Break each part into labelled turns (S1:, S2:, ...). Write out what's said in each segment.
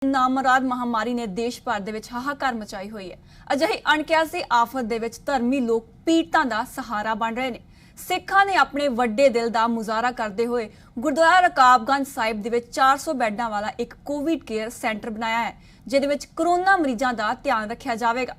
S1: ਨਾਮੁਰਾਦ ਮਹਾਮਾਰੀ ਨੇ ਦੇਸ਼ ਭਰ ਦੇ ਵਿੱਚ ਹਾਹਾਕਾਰ ਮਚਾਈ ਹੋਈ ਹੈ। ਅਜਿਹੀ ਅਣਕਿਆਸੀ ਆਫਤ ਦੇ ਵਿੱਚ ਧਰਮੀ ਲੋਕ ਪੀੜਤਾਂ ਦਾ ਸਹਾਰਾ ਬਣ ਰਹੇ ਨੇ। ਸਿੱਖਾਂ ਨੇ ਆਪਣੇ ਵੱਡੇ ਦਿਲ ਦਾ ਮੁਜ਼ਾਹਰਾ ਕਰਦੇ ਹੋਏ ਗੁਰਦੁਆਰਾ ਰਕਾਬਗੰਜ ਸਾਹਿਬ ਦੇ ਵਿੱਚ 400 ਬੈੱਡਾਂ ਵਾਲਾ ਇੱਕ ਕੋਵਿਡ ਕੇਅਰ ਸੈਂਟਰ ਬਣਾਇਆ ਹੈ, ਜਿਹਦੇ ਵਿੱਚ ਕੋਰੋਨਾ ਮਰੀਜ਼ਾਂ ਦਾ ਧਿਆਨ ਰੱਖਿਆ ਜਾਵੇਗਾ।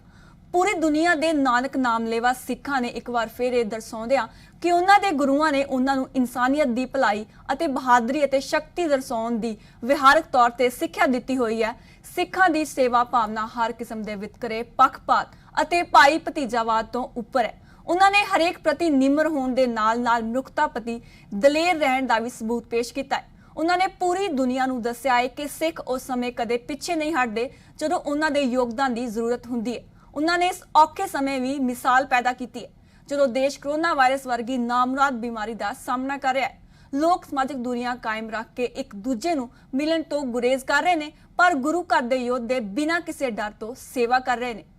S1: पूरी दुनिया के नानक नामलेवा सिखा ने एक बार फिर यह दर्शाउंदियां कि उन्होंने गुरुआं ने उन्होंने इंसानियत की भलाई और बहादुरी और शक्ति दर्शाउण की विहारक तौर पर सिक्ख्या दी हुई है। सिखा की सेवा भावना हर किस्म के वितकरे पक्षपात और भाई भतीजावाद तो उपर है। उन्होंने हरेक प्रति निम्र होने के नाल मनुखता प्रति दलेर रहने का भी सबूत पेश किया है। उन्होंने पूरी दुनिया को दस्या है कि सिख उस समय कदे पिछे नहीं हटते जदों उन्होंने योगदान की जरूरत होंदी है। उन्होंने इस औखे समय भी मिसाल पैदा की है जो देश कोरोना वायरस वर्गी नामुराद बीमारी का सामना कर रहा है। लोग समाजिक दूरियां कायम रख के एक दूजे नूं मिलन तो गुरेज कर रहे हैं, पर गुरु घर के योद्धे बिना किसी डर तो सेवा कर रहे हैं।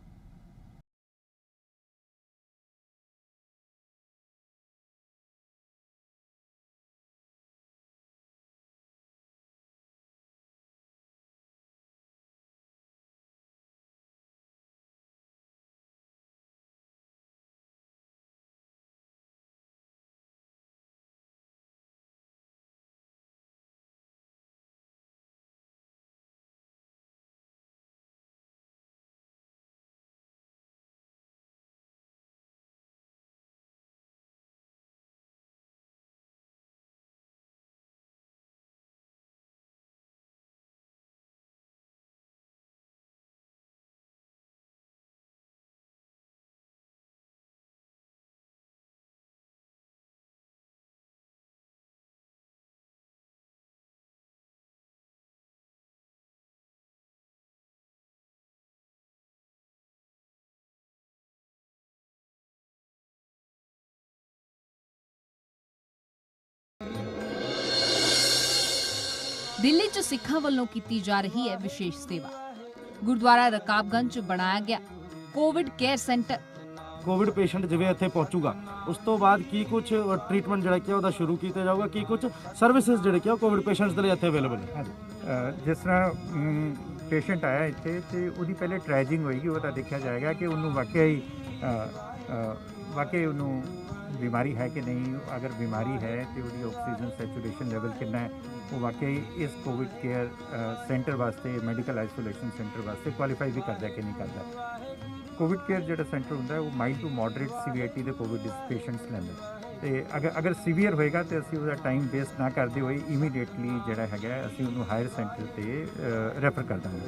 S2: दिल्ली च सिखां वालों की जा रही है विशेष सेवा। गुरुद्वारा रकाबगंज च बनाया गया Covid care centre.
S3: Covid patient जिवें इत्थे पहुंचूगा उस तो बाद की कुछ ट्रीटमेंट जिहड़ा कि ओहदा शुरू किया जाऊगा, की कुछ सर्विसेज जिहड़े कि कोविड पेशेंट्स दे लई इत्थे अवेलेबल है।
S4: जिस तरह पेशेंट आया इत्थे ते उहदी पहले ट्रैजिंग होएगी, ओहदा देखा जाएगा कि उन्होंने वाकई उन्होंने बीमारी है कि नहीं। अगर बीमारी है तो उहदी ऑक्सीजन सैचुरेशन लेवल कितना है, वो वाकई इस कोविड केयर सेंटर वास्ते मेडिकल आइसोलेशन सेंटर वास्ते क्वालीफाई भी करता है कि नहीं करता। कोविड केयर जो सेंटर होंगे वो माइल्ड टू मॉडरेट सीवियरिटी के कोविड पेशेंट्स लैंदे। तो अगर सीवियर होएगा तो असीं उसका टाइम वेस्ट ना करते हुए इमीडिएटली जिहड़ा हैगा असीं उहनूं हायर सेंटर ते रैफर कर देंगे।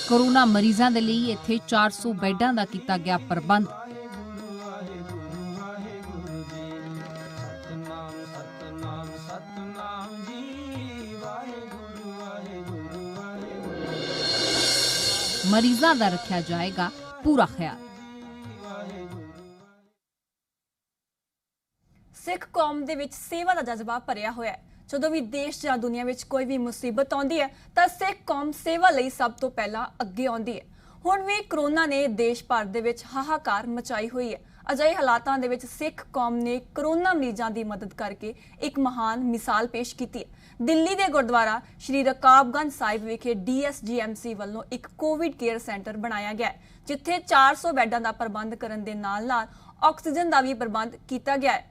S2: कोरोना मरीजों के लिए इत्थे 400 बैडां दा कीता गया प्रबंध। मरीजों का रखा जाएगा पूरा ख्याल।
S1: सिख कौम दे विच सेवा का जज्बा भरिया होया है। जदों भी देश या दुनिया में कोई भी मुसीबत आउंदी है तो सिख कौम सेवा लई सब तो पहला अगे आउंदी है। हुण भी कोरोना ने देश भर दे विच हाहाकार मचाई हुई है। अजिहे हालातां दे विच सिख कौम ने कोरोना मरीजां दी मदद करके एक महान मिसाल पेश की है। दिल्ली के गुरुद्वारा श्री रकाबगंज साहिब विखे DSGMC वालों एक कोविड केयर सेंटर बनाया गया है, जिथे 400 बैडां का प्रबंध करन दे नाल ऑक्सीजन का भी प्रबंध किया गया है।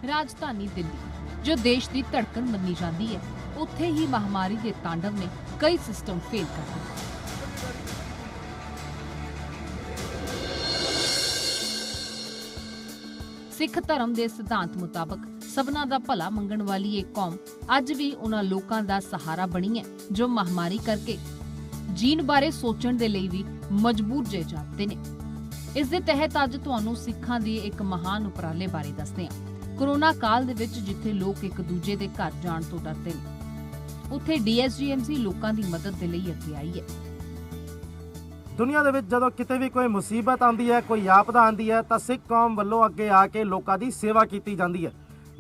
S2: राजधानी दिल्ली जो देश की धड़कन मनी जाती है, उत्थे ही महामारी के तांडव ने कई सिस्टम फेल कर दिए। सिख धर्म के सिद्धांत मुताबक सबना दा भला मंगण वाली एक कौम अज भी उन्हां लोकां दा सहारा बनी है जो महामारी करके जीन बारे सोचण दे लई भी मजबूर जे जाते ने। इस दे तहत अज तुहानूं सिखां दे एक महान उपराले बारे दसदे हां। कोरोना काल दे विच जिथे लोग एक दूजे दे घर जाण तो डरदे ने, उत्थे DSGMC लोकां दी मदद दे लई अगे आई है।
S3: दुनिया दे विच जदों किते भी कोई मुसीबत आंदी है, कोई आपदा आंदी है तो सिख कौम वल्लों अगे आके लोकां दी सेवा की जाती है।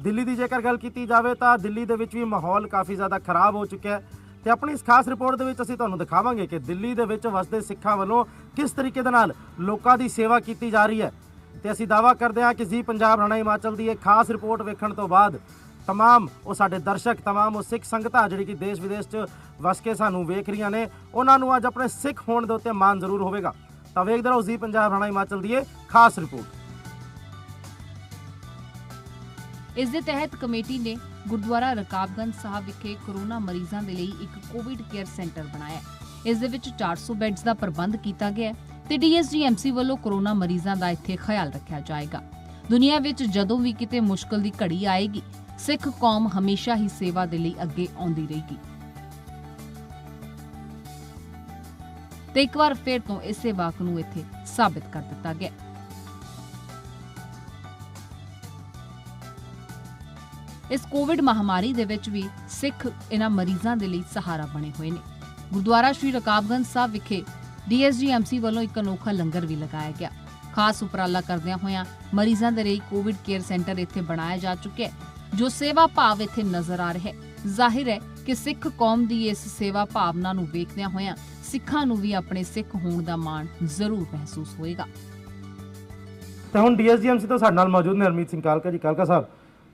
S3: दिल्ली की जेकर गल की जाए तो दिल्ली दे विच भी माहौल काफ़ी ज़्यादा खराब हो चुका है। ਤੇ ਆਪਣੀ ਇਸ ਖਾਸ ਰਿਪੋਰਟ ਦੇ ਵਿੱਚ ਅਸੀਂ ਤੁਹਾਨੂੰ ਦਿਖਾਵਾਂਗੇ ਕਿ ਦਿੱਲੀ ਦੇ ਵਿੱਚ ਵਸਦੇ ਸਿੱਖਾਂ ਵੱਲੋਂ ਕਿਸ ਤਰੀਕੇ ਦੇ ਨਾਲ ਲੋਕਾਂ ਦੀ ਸੇਵਾ ਕੀਤੀ ਜਾ ਰਹੀ ਹੈ। ਤੇ ਅਸੀਂ ਦਾਅਵਾ ਕਰਦੇ ਹਾਂ ਕਿ ਜ਼ੀ ਪੰਜਾਬ ਹਰਿਆਣਾ ਹਿਮਾਚਲ ਦੀ ਇਹ ਖਾਸ ਰਿਪੋਰਟ ਵੇਖਣ ਤੋਂ ਬਾਅਦ तमाम ਉਹ ਸਾਡੇ ਦਰਸ਼ਕ, तमाम ਉਹ ਸਿੱਖ ਸੰਗਤਾਂ ਜਿਹੜੀ ਕਿ ਦੇਸ਼ ਵਿਦੇਸ਼ 'ਚ ਵਸ ਕੇ ਸਾਨੂੰ ਵੇਖ ਰਹੀਆਂ ਨੇ, ਉਹਨਾਂ ਨੂੰ ਅੱਜ ਆਪਣੇ ਸਿੱਖ ਹੋਣ ਦੇ ਉੱਤੇ ਮਾਣ ਜ਼ਰੂਰ ਹੋਵੇਗਾ। ਤਾਂ ਵੇਖਦੇ ਰਹੋ ਜ਼ੀ ਪੰਜਾਬ ਹਰਿਆਣਾ ਹਿਮਾਚਲ ਦੀ ਇਹ ਖਾਸ ਰਿਪੋਰਟ।
S2: ਇਸ ਦੇ ਤਹਿਤ ਕਮੇਟੀ ਨੇ ਗੁਰਦੁਆਰਾ ਰਕਾਬਗੰਜ ਸਾਹਿਬ ਵਿਖੇ ਕੋਰੋਨਾ ਮਰੀਜ਼ਾਂ ਦੇ ਲਈ ਇੱਕ ਕੋਵਿਡ ਕੇਅਰ ਸੈਂਟਰ ਬਣਾਇਆ ਹੈ। ਇਸ ਦੇ ਵਿੱਚ 400 ਬੈੱਡਸ ਦਾ ਪ੍ਰਬੰਧ ਕੀਤਾ ਗਿਆ ਹੈ ਤੇ ਡੀਐਸਜੀਐਮਸੀ ਵੱਲੋਂ ਕੋਰੋਨਾ ਮਰੀਜ਼ਾਂ ਦਾ ਇੱਥੇ ਖਿਆਲ ਰੱਖਿਆ ਜਾਏਗਾ। ਦੁਨੀਆ ਵਿੱਚ ਜਦੋਂ ਵੀ ਕਿਤੇ ਮੁਸ਼ਕਲ ਦੀ ਘੜੀ ਆਏਗੀ, ਸਿੱਖ ਕੌਮ ਹਮੇਸ਼ਾ ਹੀ ਸੇਵਾ ਦੇ ਲਈ ਅੱਗੇ ਆਉਂਦੀ ਰਹੇਗੀ। ਤੇ ਇੱਕ ਵਾਰ ਫਿਰ ਤੋਂ ਇਸੇ ਵਾਕ ਨੂੰ ਇੱਥੇ ਸਾਬਿਤ ਕਰ ਦਿੱਤਾ ਗਿਆ। ਇਸ ਕੋਵਿਡ ਮਹਾਮਾਰੀ ਦੇ ਵਿੱਚ ਵੀ ਸਿੱਖ ਇਹਨਾਂ ਮਰੀਜ਼ਾਂ ਦੇ ਲਈ ਸਹਾਰਾ ਬਣੇ ਹੋਏ ਨੇ। ਗੁਰਦੁਆਰਾ ਸ਼੍ਰੀ ਰਕਾਬਗੰਜ ਸਾਹਿਬ ਵਿਖੇ ਡੀਐਸਜੀਐਮਸੀ ਵੱਲੋਂ ਇੱਕ ਅਨੋਖਾ ਲੰਗਰ ਵੀ ਲਗਾਇਆ ਗਿਆ। ਖਾਸ ਉਪਰਾਲਾ ਕਰਦਿਆਂ ਹੋਇਆਂ ਮਰੀਜ਼ਾਂ ਦੇ ਲਈ ਕੋਵਿਡ ਕੇਅਰ ਸੈਂਟਰ ਇੱਥੇ ਬਣਾਇਆ ਜਾ ਚੁੱਕਿਆ ਹੈ, ਜੋ ਸੇਵਾ ਭਾਵ ਇੱਥੇ ਨਜ਼ਰ ਆ ਰਿਹਾ ਹੈ। ਜ਼ਾਹਿਰ ਹੈ ਕਿ ਸਿੱਖ ਕੌਮ ਦੀ ਇਸ ਸੇਵਾ ਭਾਵਨਾ ਨੂੰ ਵੇਖਦਿਆਂ ਹੋਇਆਂ ਸਿੱਖਾਂ ਨੂੰ ਵੀ ਆਪਣੇ ਸਿੱਖ ਹੋਣ ਦਾ ਮਾਣ ਜ਼ਰੂਰ ਮਹਿਸੂਸ ਹੋਏਗਾ।
S3: ਤਾਂ ਹੁਣ ਡੀਐਸਜੀਐਮਸੀ ਤੋਂ ਸਾਡੇ ਨਾਲ ਮੌਜੂਦ ਨੇ ਹਰਮੀਤ ਸਿੰਘ ਕਾਲਕਾ ਜੀ। ਕਾਲਕਾ ਸਾਹਿਬ,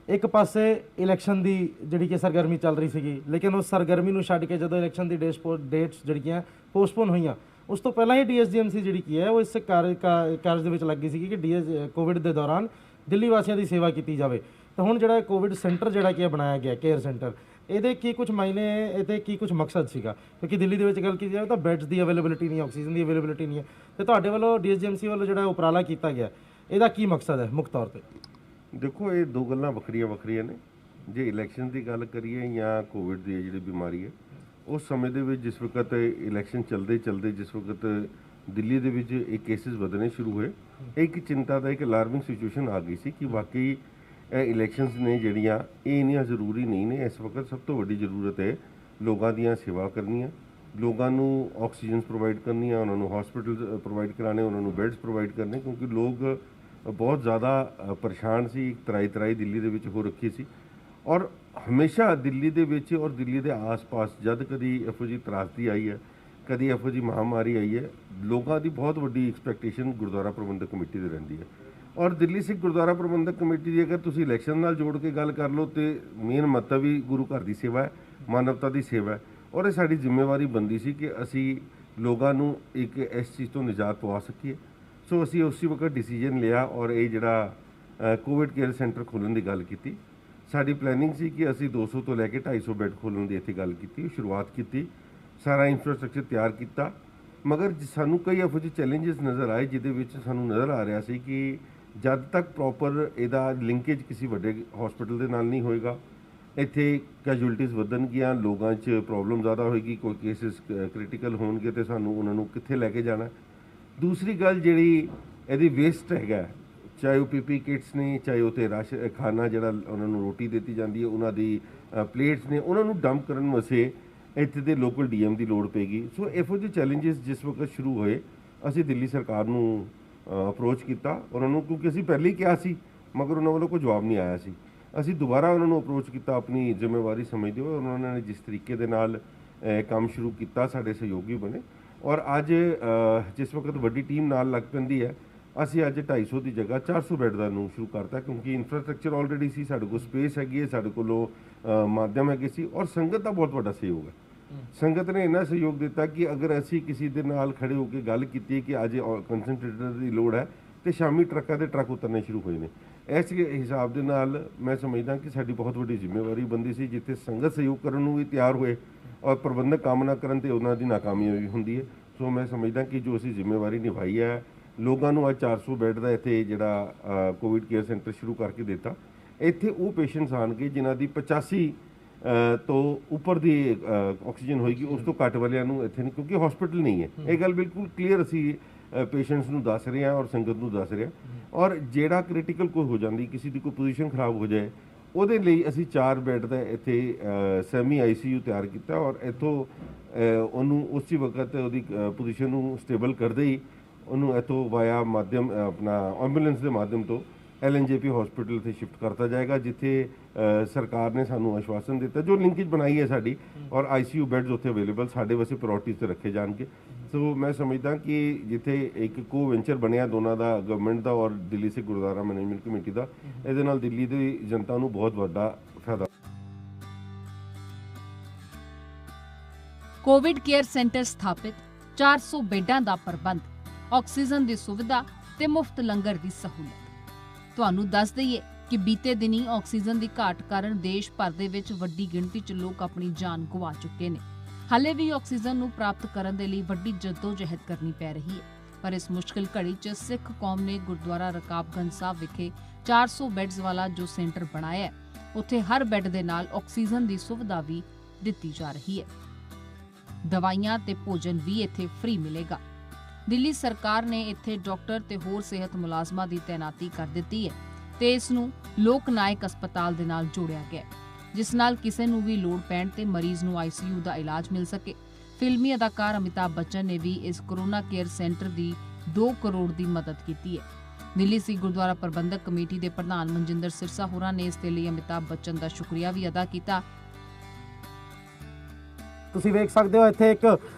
S3: ਇੱਕ ਪਾਸੇ ਇਲੈਕਸ਼ਨ ਦੀ ਜਿਹੜੀ ਕਿ ਸਰਗਰਮੀ ਚੱਲ ਰਹੀ ਸੀਗੀ, ਲੇਕਿਨ ਉਸ ਸਰਗਰਮੀ ਨੂੰ ਛੱਡ ਕੇ ਜਦੋਂ ਇਲੈਕਸ਼ਨ ਦੀ ਡੇਟਸ ਜਿਹੜੀਆਂ ਪੋਸਟਪੋਨ ਹੋਈਆਂ, ਉਸ ਤੋਂ ਪਹਿਲਾਂ ਹੀ ਡੀਐਸਜੀਐਮਸੀ ਜਿਹੜੀ ਕੀ ਹੈ ਉਹ ਇਸ ਕਾਰਜ ਦੇ ਵਿੱਚ ਲੱਗੀ ਸੀਗੀ ਕਿ ਕੋਵਿਡ ਦੇ ਦੌਰਾਨ ਦਿੱਲੀ ਵਾਸੀਆਂ ਦੀ ਸੇਵਾ ਕੀਤੀ ਜਾਵੇ। ਤਾਂ ਹੁਣ ਜਿਹੜਾ ਕੋਵਿਡ ਸੈਂਟਰ ਜਿਹੜਾ ਕੀ ਬਣਾਇਆ ਗਿਆ, ਕੇਅਰ ਸੈਂਟਰ, ਇਹਦੇ ਕੀ ਕੁਝ ਮਾਇਨੇ, ਇਹਦੇ ਕੀ ਕੁਝ ਮਕਸਦ ਸੀਗਾ? ਕਿਉਂਕਿ ਦਿੱਲੀ ਦੇ ਵਿੱਚ ਗੱਲ ਕੀਤੀ ਜਾਵੇ ਤਾਂ ਬੈੱਡਸ ਦੀ ਅਵੇਲੇਬਿਲਿਟੀ ਨਹੀਂ ਹੈ, ਆਕਸੀਜਨ ਦੀ ਅਵੇਲੇਬਿਲਿਟੀ ਨਹੀਂ ਹੈ, ਤੇ ਤੁਹਾਡੇ ਵੱਲੋਂ ਡੀਐਸਜੀਐਮਸੀ ਵੱਲੋਂ ਜਿਹੜਾ ਉਪਰਾਲਾ ਕੀਤਾ ਗਿਆ, ਇਹਦਾ ਕੀ ਮਕਸਦ ਹੈ ਮੁੱਖ ਤੌਰ ਤੇ?
S5: ਦੇਖੋ, ਇਹ ਦੋ ਗੱਲਾਂ ਵੱਖਰੀਆਂ ਨੇ। ਜੇ ਇਲੈਕਸ਼ਨ ਦੀ ਗੱਲ ਕਰੀਏ ਜਾਂ ਕੋਵਿਡ ਦੀ ਜਿਹੜੀ ਬਿਮਾਰੀ ਹੈ, ਉਸ ਸਮੇਂ ਦੇ ਵਿੱਚ ਜਿਸ ਵਕਤ ਇਲੈਕਸ਼ਨ ਚੱਲਦੇ ਜਿਸ ਵਕਤ ਦਿੱਲੀ ਦੇ ਵਿੱਚ ਇਹ ਕੇਸਿਸ ਵਧਣੇ ਸ਼ੁਰੂ ਹੋਏ, ਇੱਕ ਚਿੰਤਾ ਦਾ ਇੱਕ ਅਲਾਰਮਿੰਗ ਸਿਚੁਏਸ਼ਨ ਆ ਗਈ ਸੀ ਕਿ ਵਾਕਈ ਇਹ ਇਲੈਕਸ਼ਨਸ ਨੇ ਜਿਹੜੀਆਂ ਇਹ ਇੰਨੀਆਂ ਜ਼ਰੂਰੀ ਨਹੀਂ ਨੇ। ਇਸ ਵਕਤ ਸਭ ਤੋਂ ਵੱਡੀ ਜ਼ਰੂਰਤ ਹੈ ਲੋਕਾਂ ਦੀਆਂ ਸੇਵਾ ਕਰਨੀਆਂ, ਲੋਕਾਂ ਨੂੰ ਆਕਸੀਜਨਸ ਪ੍ਰੋਵਾਈਡ ਕਰਨੀਆਂ, ਉਹਨਾਂ ਨੂੰ ਹਸਪੀਟਲ ਪ੍ਰੋਵਾਈਡ ਕਰਾਣੇ, ਉਹਨਾਂ ਨੂੰ ਬੈੱਡਸ ਪ੍ਰੋਵਾਈਡ ਕਰਨੇ, ਕਿਉਂਕਿ ਲੋਕ ਬਹੁਤ ਜ਼ਿਆਦਾ ਪਰੇਸ਼ਾਨ ਸੀ। ਇੱਕ ਤਰਾਈ ਦਿੱਲੀ ਦੇ ਵਿੱਚ ਹੋ ਰੱਖੀ ਸੀ। ਔਰ ਹਮੇਸ਼ਾ ਦਿੱਲੀ ਦੇ ਵਿੱਚ ਔਰ ਦਿੱਲੀ ਦੇ ਆਸ-ਪਾਸ ਜਦ ਕਦੀ ਇਹੋ ਜਿਹੀ ਤਰਾਸਦੀ ਆਈ ਹੈ, ਕਦੀ ਇਹੋ ਜਿਹੀ ਮਹਾਮਾਰੀ ਆਈ ਹੈ, ਲੋਕਾਂ ਦੀ ਬਹੁਤ ਵੱਡੀ ਐਕਸਪੈਕਟੇਸ਼ਨ ਗੁਰਦੁਆਰਾ ਪ੍ਰਬੰਧਕ ਕਮੇਟੀ ਦੀ ਰਹਿੰਦੀ ਹੈ। ਔਰ ਦਿੱਲੀ ਸਿੱਖ ਗੁਰਦੁਆਰਾ ਪ੍ਰਬੰਧਕ ਕਮੇਟੀ ਦੀ ਅਗਰ ਤੁਸੀਂ ਇਲੈਕਸ਼ਨ ਨਾਲ ਜੋੜ ਕੇ ਗੱਲ ਕਰ ਲਓ ਤੇ ਮੇਨ ਮਤਲਬ ਹੀ ਗੁਰੂ ਘਰ ਦੀ ਸੇਵਾ ਹੈ, ਮਾਨਵਤਾ ਦੀ ਸੇਵਾ ਹੈ। ਔਰ ਇਹ ਸਾਡੀ ਜ਼ਿੰਮੇਵਾਰੀ ਬਣਦੀ ਸੀ ਕਿ ਅਸੀਂ ਲੋਕਾਂ ਨੂੰ ਇੱਕ ਇਸ ਚੀਜ਼ ਤੋਂ ਨਿਜਾਤ ਪਵਾ ਸਕੀਏ। ਸੋ ਅਸੀਂ ਉਸੇ ਵਕਤ ਡਿਸੀਜਨ ਲਿਆ ਔਰ ਇਹ ਜਿਹੜਾ ਕੋਵਿਡ ਕੇਅਰ ਸੈਂਟਰ ਖੋਲ੍ਹਣ ਦੀ ਗੱਲ ਕੀਤੀ। ਸਾਡੀ ਪਲੈਨਿੰਗ ਸੀ ਕਿ ਅਸੀਂ 200 ਤੋਂ ਲੈ ਕੇ 250 ਬੈੱਡ ਖੋਲ੍ਹਣ ਦੀ ਇੱਥੇ ਗੱਲ ਕੀਤੀ, ਸ਼ੁਰੂਆਤ ਕੀਤੀ, ਸਾਰਾ ਇਨਫਰਾਸਟ੍ਰਕਚਰ ਤਿਆਰ ਕੀਤਾ। ਮਗਰ ਸਾਨੂੰ ਕਈ ਇਹੋ ਜਿਹੇ ਚੈਲੰਜਸ ਨਜ਼ਰ ਆਏ ਜਿਹਦੇ ਵਿੱਚ ਸਾਨੂੰ ਨਜ਼ਰ ਆ ਰਿਹਾ ਸੀ ਕਿ ਜਦ ਤੱਕ ਪ੍ਰੋਪਰ ਇਹਦਾ ਲਿੰਕੇਜ ਕਿਸੇ ਵੱਡੇ ਹਸਪੀਟਲ ਦੇ ਨਾਲ ਨਹੀਂ ਹੋਏਗਾ, ਇੱਥੇ ਕੈਜੁਅਲਟੀਜ਼ ਵਧਣਗੀਆਂ, ਲੋਕਾਂ 'ਚ ਪ੍ਰੋਬਲਮ ਜ਼ਿਆਦਾ ਹੋਏਗੀ, ਕੋਈ ਕੇਸਿਸ ਕ੍ਰਿਟੀਕਲ ਹੋਣਗੇ ਤੇ ਸਾਨੂੰ ਉਹਨਾਂ ਨੂੰ ਕਿੱਥੇ ਲੈ ਕੇ ਜਾਣਾ। ਦੂਸਰੀ ਗੱਲ ਜਿਹੜੀ ਇਹਦੀ ਵੇਸਟ ਹੈਗਾ, ਚਾਹੇ ਉਹ ਪੀਪੀ ਕਿਟਸ ਨੇ, ਚਾਹੇ ਉੱਥੇ ਖਾਣਾ ਜਿਹੜਾ ਉਹਨਾਂ ਨੂੰ ਰੋਟੀ ਦਿੱਤੀ ਜਾਂਦੀ ਹੈ, ਉਹਨਾਂ ਦੀ ਪਲੇਟਸ ਨੇ, ਉਹਨਾਂ ਨੂੰ ਡੰਪ ਕਰਨ ਵਾਸਤੇ ਇੱਥੇ ਦੇ ਲੋਕਲ ਡੀਐਮ ਦੀ ਲੋੜ ਪਏਗੀ। ਸੋ ਇਹੋ ਜਿਹੇ ਚੈਲੰਜਸ ਜਿਸ ਵਕਤ ਸ਼ੁਰੂ ਹੋਏ, ਅਸੀਂ ਦਿੱਲੀ ਸਰਕਾਰ ਨੂੰ ਅਪਰੋਚ ਕੀਤਾ ਉਹਨਾਂ ਨੂੰ, ਕਿਉਂਕਿ ਅਸੀਂ ਪਹਿਲੇ ਹੀ ਕਿਹਾ ਸੀ ਮਗਰ ਉਹਨਾਂ ਵੱਲੋਂ ਕੋਈ ਜਵਾਬ ਨਹੀਂ ਆਇਆ ਸੀ। ਅਸੀਂ ਦੁਬਾਰਾ ਉਹਨਾਂ ਨੂੰ ਅਪਰੋਚ ਕੀਤਾ ਆਪਣੀ ਜ਼ਿੰਮੇਵਾਰੀ ਸਮਝਦੇ ਹੋਏ। ਉਹਨਾਂ ਨੇ ਜਿਸ ਤਰੀਕੇ ਦੇ ਨਾਲ ਕੰਮ ਸ਼ੁਰੂ ਕੀਤਾ, ਸਾਡੇ ਸਹਿਯੋਗੀ ਬਣੇ। ਔਰ ਅੱਜ ਜਿਸ ਵਕਤ ਵੱਡੀ ਟੀਮ ਨਾਲ ਲੱਗ ਪੈਂਦੀ ਹੈ, ਅਸੀਂ ਅੱਜ 250 ਦੀ ਜਗ੍ਹਾ 400 ਬੈੱਡ ਦਾ ਨੂੰ ਸ਼ੁਰੂ ਕਰਤਾ, ਕਿਉਂਕਿ ਇਨਫਰਾਸਟ੍ਰਕਚਰ ਆਲਰੇਡੀ ਸੀ, ਸਾਡੇ ਕੋਲ ਸਪੇਸ ਹੈਗੀ ਹੈ, ਸਾਡੇ ਕੋਲੋਂ ਮਾਧਿਅਮ ਹੈਗੇ ਸੀ ਔਰ ਸੰਗਤ ਦਾ ਬਹੁਤ ਵੱਡਾ ਸਹਿਯੋਗ ਹੈ। ਸੰਗਤ ਨੇ ਇੰਨਾ ਸਹਿਯੋਗ ਦਿੱਤਾ ਕਿ ਅਗਰ ਅਸੀਂ ਕਿਸੇ ਦੇ ਨਾਲ ਖੜੇ ਹੋ ਕੇ ਗੱਲ ਕੀਤੀ ਕਿ ਅੱਜ ਕੰਸਨਟ੍ਰੇਟਰ ਦੀ ਲੋੜ ਹੈ ਤੇ ਸ਼ਾਮੀ ਟਰੱਕਾਂ ਦੇ ਟਰੱਕ ਉਤਰਨੇ ਸ਼ੁਰੂ ਹੋਏ ਨੇ। ਇਸ ਹਿਸਾਬ ਦੇ ਨਾਲ ਮੈਂ ਸਮਝਦਾ ਕਿ ਸਾਡੀ ਬਹੁਤ ਵੱਡੀ ਜ਼ਿੰਮੇਵਾਰੀ ਬਣਦੀ ਸੀ, ਜਿੱਥੇ ਸੰਗਤ ਸਹਿਯੋਗ ਕਰਨ ਨੂੰ ਵੀ ਤਿਆਰ ਹੋਏ ਔਰ ਪ੍ਰਬੰਧਕ ਕੰਮ ਨਾ ਕਰਨ ਤੇ ਉਹਨਾਂ ਦੀ ਨਾਕਾਮਯਾਬੀ ਹੁੰਦੀ ਹੈ। ਸੋ ਮੈਂ ਸਮਝਦਾ ਕਿ ਜੋ ਅਸੀਂ ਜ਼ਿੰਮੇਵਾਰੀ ਨਿਭਾਈ ਹੈ, ਲੋਕਾਂ ਨੂੰ ਅੱਜ 400 ਬੈੱਡ ਦਾ ਇੱਥੇ ਜਿਹੜਾ ਕੋਵਿਡ ਕੇਅਰ ਸੈਂਟਰ ਸ਼ੁਰੂ ਕਰਕੇ ਦਿੱਤਾ। ਇੱਥੇ ਉਹ ਪੇਸ਼ੈਂਟਸ ਆਉਣਗੇ ਜਿਨ੍ਹਾਂ ਦੀ 85 ਤੋਂ ਉੱਪਰ ਦੀ ਆਕਸੀਜਨ ਹੋਏਗੀ, ਉਸ ਤੋਂ ਘੱਟ ਵਾਲਿਆਂ ਨੂੰ ਇੱਥੇ ਨਹੀਂ, ਕਿਉਂਕਿ ਹਸਪੀਟਲ ਨਹੀਂ ਹੈ। ਇਹ ਗੱਲ ਬਿਲਕੁਲ ਕਲੀਅਰ ਅਸੀਂ ਪੇਸ਼ੈਂਟਸ ਨੂੰ ਦੱਸ ਰਹੇ ਹਾਂ ਔਰ ਸੰਗਤ ਨੂੰ ਦੱਸ ਰਹੇ ਹਾਂ। ਔਰ ਜਿਹੜਾ ਕ੍ਰਿਟੀਕਲ ਕੋਈ ਹੋ ਜਾਂਦੀ, ਕਿਸੇ ਦੀ ਕੋਈ ਪੋਜੀਸ਼ਨ ਖਰਾਬ ਹੋ ਜਾਏ, ਉਹਦੇ ਲਈ ਅਸੀਂ 4 ਬੈੱਡ ਦਾ ਇੱਥੇ ਸੈਮੀ ਆਈਸੀਯੂ ਤਿਆਰ ਕੀਤਾ ਔਰ ਇੱਥੋਂ ਉਹਨੂੰ ਉਸੇ ਵਕਤ ਉਹਦੀ ਪੋਜੀਸ਼ਨ ਨੂੰ ਸਟੇਬਲ ਕਰਦੇ ਹੀ ਉਹਨੂੰ ਇੱਥੋਂ ਵਾਇਆ ਮਾਧਿਅਮ ਆਪਣਾ ਐਂਬੂਲੈਂਸ ਦੇ ਮਾਧਿਅਮ ਤੋਂ LNJP ਹਸਪੀਟਲ ਤੇ ਸ਼ਿਫਟ ਕਰਤਾ ਜਾਏਗਾ, ਜਿੱਥੇ ਸਰਕਾਰ ਨੇ ਸਾਨੂੰ ਆਸ਼ਵਾਸਨ ਦਿੱਤਾ, ਜੋ ਲਿੰਕੇਜ ਬਣਾਈ ਹੈ ਸਾਡੀ, ਔਰ ICU ਬੈੱਡਸ ਉੱਥੇ ਅਵੇਲੇਬਲ ਸਾਡੇ ਵਾਸਤੇ ਪ੍ਰਾਇੋਰਟੀ ਤੇ ਰੱਖੇ ਜਾਣਗੇ। ਸੋ ਮੈਂ ਸਮਝਦਾ ਕਿ ਜਿੱਥੇ ਇੱਕ ਕੋ ਵੈਂਚਰ ਬਣਿਆ ਦੋਨਾਂ ਦਾ, ਗਵਰਨਮੈਂਟ ਦਾ ਔਰ ਦਿੱਲੀ ਸਿੱਖ ਗੁਰਦੁਆਰਾ ਮੈਨੇਜਮੈਂਟ ਕਮੇਟੀ ਦਾ, ਇਹਦੇ ਨਾਲ ਦਿੱਲੀ ਦੀ ਜਨਤਾ ਨੂੰ ਬਹੁਤ ਵੱਡਾ ਫਾਇਦਾ।
S2: ਕੋਵਿਡ ਕੇਅਰ ਸੈਂਟਰ ਸਥਾਪਿਤ, 400 ਬੈੱਡਾਂ ਦਾ ਪ੍ਰਬੰਧ, ਆਕਸੀਜਨ ਦੀ ਸੁਵਿਧਾ ਤੇ ਮੁਫਤ ਲੰਗਰ ਦੀ ਸਹੂਲਤ। ਤੁਹਾਨੂੰ ਦੱਸ ਦਈਏ ਕਿ ਬੀਤੇ ਦਿਨੀ ਆਕਸੀਜਨ ਦੀ ਘਾਟ ਕਾਰਨ ਦੇਸ਼ ਭਰ ਦੇ ਵਿੱਚ ਵੱਡੀ ਗਿਣਤੀ 'ਚ ਲੋਕ ਆਪਣੀ ਜਾਨ ਗਵਾ ਚੁੱਕੇ ਨੇ। ਹਾਲੇ ਵੀ ਆਕਸੀਜਨ ਨੂੰ ਪ੍ਰਾਪਤ ਕਰਨ ਦੇ ਲਈ ਵੱਡੀ ਜਹਿਦ ਕਰਨੀ ਪੈ ਰਹੀ ਹੈ, ਪਰ ਇਸ ਮੁਸ਼ਕਿਲ ਘੜੀ 'ਚ ਸਿੱਖ ਕੌਮ ਨੇ ਗੁਰਦੁਆਰਾ ਰਕਾਬਗੰਜ ਸਾਹਿਬ ਵਿਖੇ 400 ਬੈੱਡਸ ਵਾਲਾ ਜੋ ਸੈਂਟਰ ਬਣਾਇਆ ਹੈ, ਉੱਥੇ ਹਰ ਬੈੱਡ ਦੇ ਨਾਲ ਆਕਸੀਜਨ ਦੀ ਸੁਵਿਧਾ ਵੀ ਦਿੱਤੀ ਜਾ ਰਹੀ ਹੈ। ਦਵਾਈਆਂ ਤੇ ਭੋਜਨ ਵੀ ਇੱਥੇ ਫ੍ਰੀ ਮਿਲੇਗਾ। ਦਿੱਲੀ ਸਰਕਾਰ ਨੇ ਇੱਥੇ ਡਾਕਟਰ ਤੇ ਹੋਰ ਸਿਹਤ ਮੁਲਾਜ਼ਮਾਂ ਦੀ ਤੈਨਾਤੀ ਕਰ ਦਿੱਤੀ ਹੈ ਤੇ ਇਸ ਨੂੰ ਲੋਕ ਨਾਇਕ ਹਸਪਤਾਲ ਦੇ ਨਾਲ ਜੋੜਿਆ ਗਿਆ, ਜਿਸ ਨਾਲ ਕਿਸੇ ਨੂੰ ਵੀ ਲੋੜ ਪੈਣ ਤੇ ਮਰੀਜ਼ ਨੂੰ ICU ਦਾ ਇਲਾਜ ਮਿਲ ਸਕੇ। ਫਿਲਮੀ ਅਦਾਕਾਰ ਅਮਿਤਾਭ ਬੱਚਨ ਨੇ ਵੀ ਇਸ ਕੋਰੋਨਾ ਕੇਅਰ ਸੈਂਟਰ ਦੀ 2 ਕਰੋੜ ਦੀ ਮਦਦ ਕੀਤੀ ਹੈ। ਦਿੱਲੀ ਸਿੱਖ ਗੁਰਦੁਆਰਾ ਪ੍ਰਬੰਧਕ ਕਮੇਟੀ ਦੇ ਪ੍ਰਧਾਨ ਮਨਜਿੰਦਰ ਸਿਰਸਾ ਹੋਰਾਂ ਨੇ ਇਸ ਦੇ ਲਈ ਅਮਿਤਾਭ ਬੱਚਨ ਦਾ ਸ਼ੁਕਰੀਆ ਵੀ ਅਦਾ ਕੀਤਾ।
S3: ਤੁਸੀਂ ਵੇਖ ਸਕਦੇ ਹੋ ਇੱਥੇ ਇੱਕ